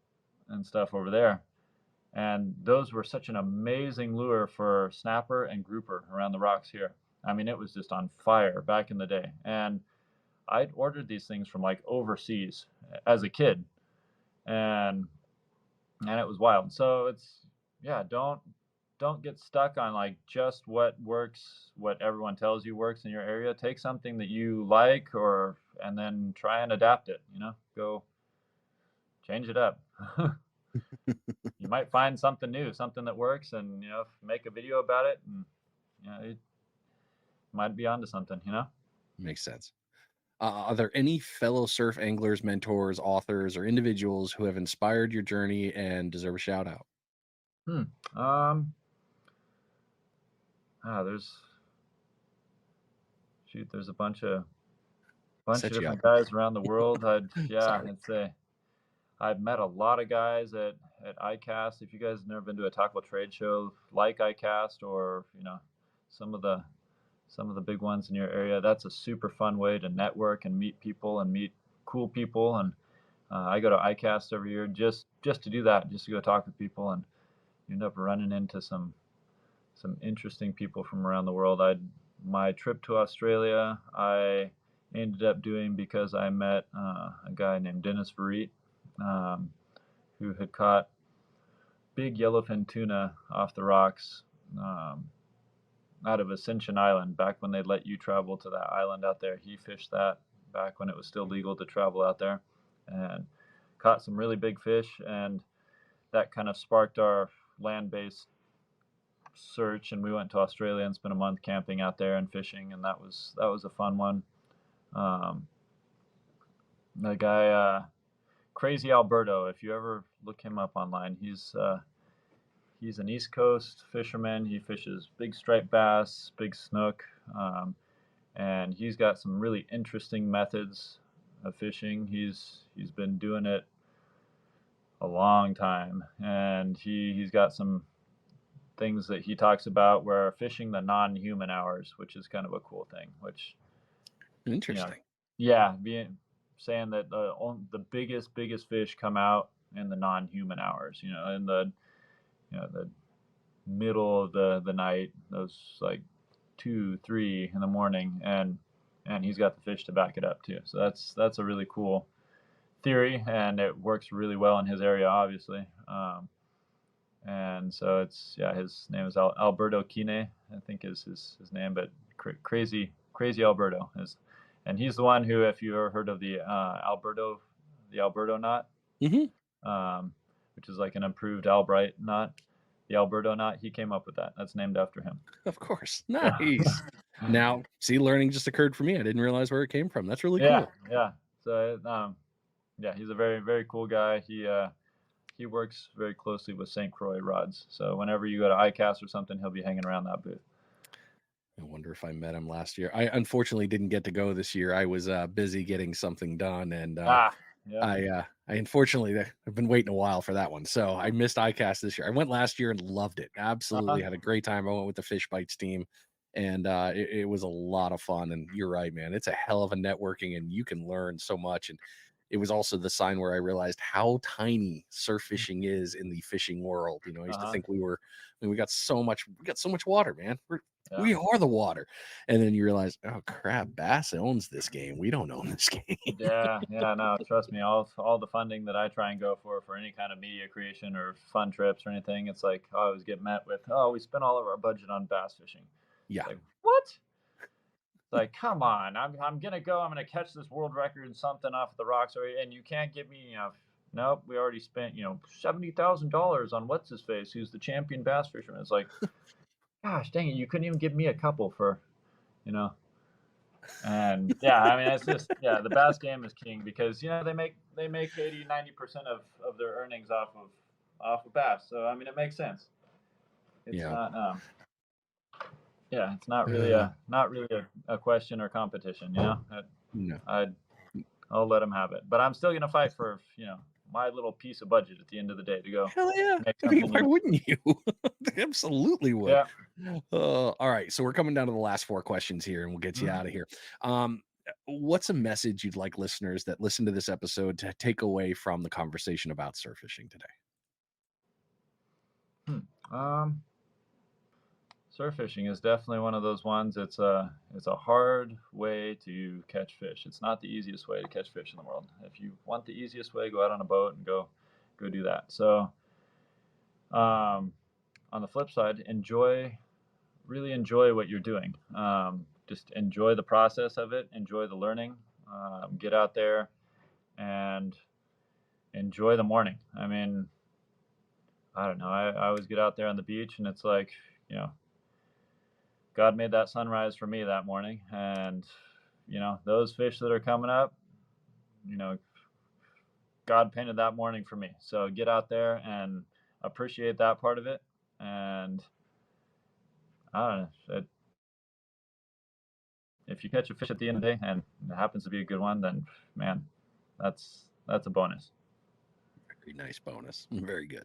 stuff over there. And those were such an amazing lure for snapper and grouper around the rocks here. I mean, it was just on fire back in the day. And I'd ordered these things from like overseas as a kid, and it was wild. So yeah, don't get stuck on like just what works, what everyone tells you works in your area. Take something that you like, and then try and adapt it. Go change it up. You might find something new, something that works, and make a video about it, and it might be onto something. Makes sense. Are there any fellow surf anglers, mentors, authors, or individuals who have inspired your journey and deserve a shout out? Hmm. Um. There's shoot. There's a bunch of Set you up. different guys around the world. Sorry. I'd say I've met a lot of guys at ICAST. If you guys have never been to a tackle trade show like ICAST, or some of the some of the big ones in your area, that's a super fun way to network and meet people and meet cool people. And I go to ICAST every year just to do that, just to go talk with people, and you end up running into some interesting people from around the world. My trip to Australia, I ended up doing because I met a guy named Dennis Verrett, um, who had caught big yellowfin tuna off the rocks, um, out of Ascension Island, back when they let you travel to that island out there. He fished that back when it was still legal to travel out there, and caught some really big fish. And that kind of sparked our land-based search, and we went to Australia and spent a month camping out there and fishing, and that was a fun one. Um, the guy, Crazy Alberto, if you ever look him up online, he's an East Coast fisherman. He fishes big striped bass, big snook, and he's got some really interesting methods of fishing. He's been doing it a long time, and he's got some things that he talks about where fishing the non-human hours, which is kind of a cool thing. Which, you know, Interesting. yeah, being saying that the biggest fish come out in the non-human hours. In the middle of the night, those like 2, 3 in the morning, and he's got the fish to back it up too. So that's a really cool theory, and it works really well in his area, obviously. And so his name is Alberto Kine, I think is his name, but crazy Alberto is, and he's the one who, if you ever heard of the Alberto knot, Hmm. which is like an improved Albright knot, the Alberto knot, he came up with that. That's named after him. Of course. Yeah. Nice. Now, see, learning just occurred for me. I didn't realize where it came from. That's really Yeah, cool. yeah. So, yeah, he's a very, very cool guy. He works very closely with St. Croix rods. So whenever you go to ICAST or something, he'll be hanging around that booth. I wonder if I met him last year. I unfortunately didn't get to go this year. I was busy getting something done, and Yeah. I unfortunately I've been waiting a while for that one. So I missed ICAST this year. I went last year and loved it. Uh-huh. Absolutely had a great time. I went with the Fish Bites team, and it was a lot of fun. And you're right, man. It's a hell of a networking, and you can learn so much. And it was also the sign where I realized how tiny surf fishing is in the fishing world. I used to Uh-huh. think we got so much water, man. Yeah. We are the water. And then you realize, oh crap, Bass owns this game. We don't own this game. Yeah, yeah, no, trust me, all the funding that I try and go for any kind of media creation or fun trips or anything, it's like I always get met with, "Oh, we spent all of our budget on bass fishing." Yeah. Like, what? It's like, come on, I'm gonna go, I'm gonna catch this world record something off the rocks, and you can't give me, nope, we already spent, $70,000 on what's his face, who's the champion bass fisherman. It's like, gosh, dang it, you couldn't even give me a couple for, you know. And yeah, I mean, it's just, yeah, the bass game is king because they make 80-90% of their earnings off of bass. So I mean, it makes sense. It's Yeah. not yeah, it's not really Uh, a question or competition. no. I I'll let them have it, but I'm still gonna fight for my little piece of budget at the end of the day to go Hell yeah. make I mean, something why unique. wouldn't you? They absolutely would. Yeah. All right. So we're coming down to the last four questions here and we'll get you Mhm. out of here. What's a message you'd like listeners that listen to this episode to take away from the conversation about surf fishing today? Um, Surf fishing is definitely one of those ones. It's a hard way to catch fish. It's not the easiest way to catch fish in the world. If you want the easiest way, go out on a boat and go do that. So, on the flip side, really enjoy what you're doing. Just enjoy the process of it. Enjoy the learning. Get out there and enjoy the morning. I mean, I don't know. I always get out there on the beach and it's like, you know, God made that sunrise for me that morning, and those fish that are coming up, you know, God painted that morning for me. So get out there and appreciate that part of it. And I don't know, if you catch a fish at the end of the day and it happens to be a good one, then man, that's a bonus. Very nice bonus. Very good.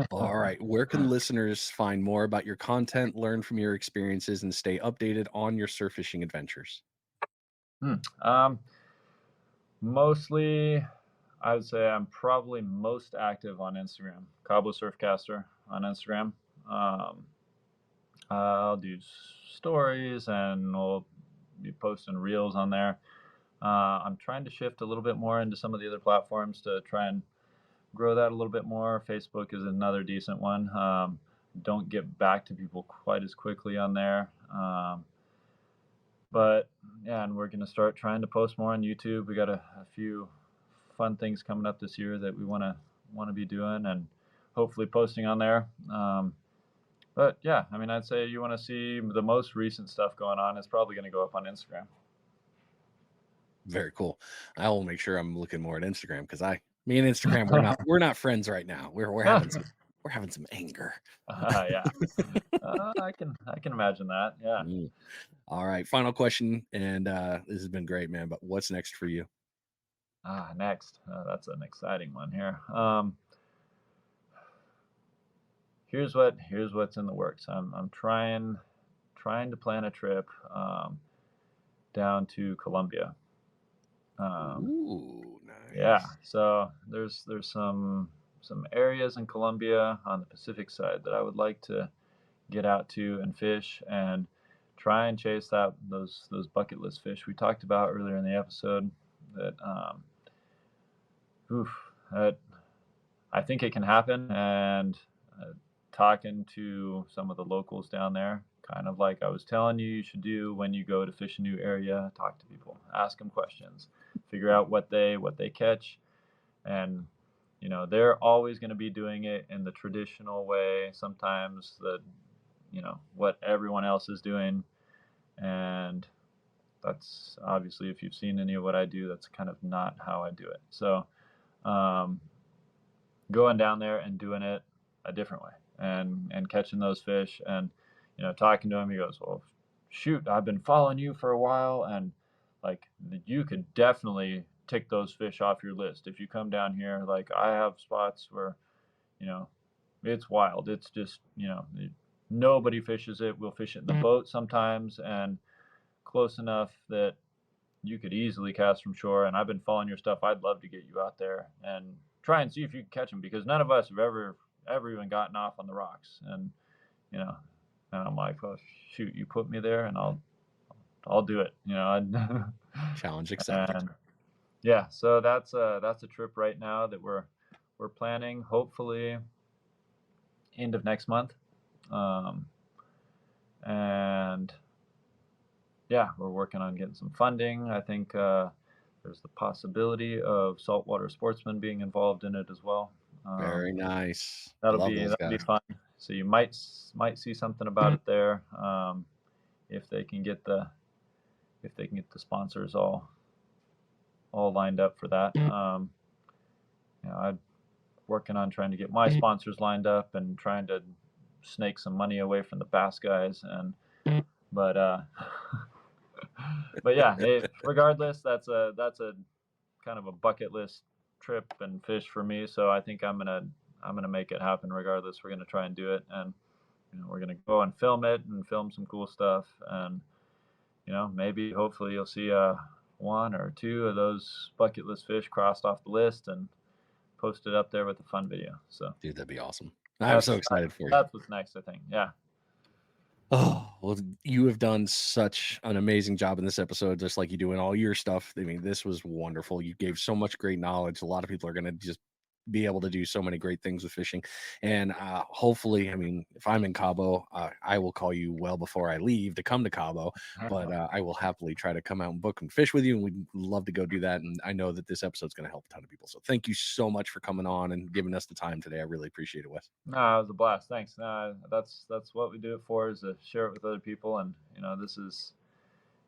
All right. Where can listeners find more about your content, learn from your experiences, and stay updated on your surf fishing adventures? Hmm. Um, Mostly, I would say I'm probably most active on Instagram, CaboSurfCaster on Instagram. Um, I'll do stories and we'll be posting reels on there. I'm trying to shift a little bit more into some of the other platforms to try and grow that a little bit more. Facebook is another decent one. Don't get back to people quite as quickly on there. But yeah, and we're gonna start trying to post more on YouTube. We got a few fun things coming up this year that we wanna be doing and hopefully posting on there. But yeah, I mean, I'd say you want to see the most recent stuff going on. It's probably going to go up on Instagram. Very cool. I will make sure I'm looking more at Instagram because me and Instagram, we're not friends right now. We're having some anger. Yeah, I can imagine that. Yeah. Mm. All right. Final question. And this has been great, man. But what's next for you? Next, that's an exciting one here. Here's what's in the works. I'm trying to plan a trip down to Colombia. Um, Ooh, yeah, nice. so there's some areas in Colombia on the Pacific side that I would like to get out to and fish and try and chase those bucket list fish we talked about earlier in the episode. That oof, that I think it can happen. And talking to some of the locals down there, kind of like I was telling you, you should do when you go to fish a new area. Talk to people, ask them questions, figure out what they catch, and they're always going to be doing it in the traditional way. Sometimes what everyone else is doing, and that's obviously, if you've seen any of what I do, that's kind of not how I do it. So um, going down there and doing it a different way, and catching those fish, and talking to him, he goes, well, shoot, I've been following you for a while, and like, you could definitely tick those fish off your list if you come down here. Like, I have spots where you know it's wild. It's just, nobody fishes it. We'll fish it in the boat sometimes, and close enough that you could easily cast from shore. And I've been following your stuff. I'd love to get you out there and try and see if you can catch them, because none of us have ever even gotten off on the rocks. And you know, and I'm like, well, shoot, you put me there, and I'll do it. Challenge accepted. And yeah, so that's a trip right now that we're planning. Hopefully, end of next month. Um, and yeah, we're working on getting some funding. I think there's the possibility of saltwater sportsmen being involved in it as well. Um, Very nice. that'll Love be those that'll be guys. fun. So you might see something about it there, if they can get the sponsors all lined up for that. I'm working on trying to get my sponsors lined up and trying to snake some money away from the bass guys. And but but yeah, regardless, that's a kind of a bucket list trip and fish for me. So I think I'm gonna make it happen regardless. We're gonna try and do it, and we're gonna go and film it and film some cool stuff. And maybe hopefully you'll see one or two of those bucket list fish crossed off the list and post it up there with a fun video. So Dude, that'd be awesome. I'm that's so excited for you. that's what's next, I think. Yeah. Oh, well, you have done such an amazing job in this episode, just like you do in all your stuff. I mean, this was wonderful. You gave so much great knowledge. A lot of people are going to just be able to do so many great things with fishing. And hopefully, I mean, if I'm in Cabo, I will call you well before I leave to come to Cabo. But I will happily try to come out and book and fish with you. And we'd love to go do that. And I know that this episode's going to help a ton of people. So thank you so much for coming on and giving us the time today. I really appreciate it, Wes. No, it was a blast. Thanks. That's what we do it for, is to share it with other people. And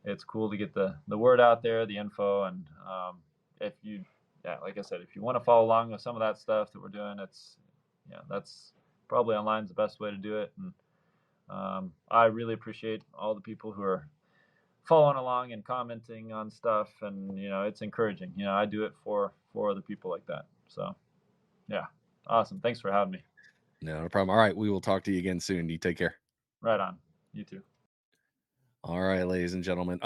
it's cool to get the word out there, the info. And if you yeah, like I said, if you want to follow along with some of that stuff that we're doing, that's probably online's the best way to do it. And I really appreciate all the people who are following along and commenting on stuff. And it's encouraging. I do it for other people like that. So yeah, awesome. Thanks for having me. No problem. All right. We will talk to you again soon. You take care. Right on. You too. All right, ladies and gentlemen.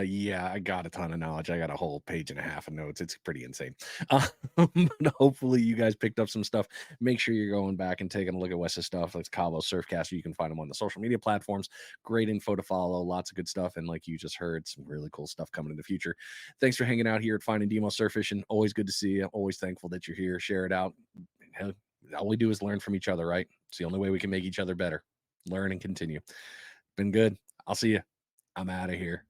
Yeah, I got a ton of knowledge. I got a whole page and a half of notes. It's pretty insane. But hopefully you guys picked up some stuff. Make sure you're going back and taking a look at Wes's stuff. That's Cabo Surfcaster. You can find them on the social media platforms. Great info to follow. Lots of good stuff. And like you just heard, some really cool stuff coming in the future. Thanks for hanging out here at Finding Demo Surf Fishing. Always good to see you. Always thankful that you're here. Share it out. Hell, all we do is learn from each other, right? It's the only way we can make each other better. Learn and continue. Been good. I'll see you. I'm out of here.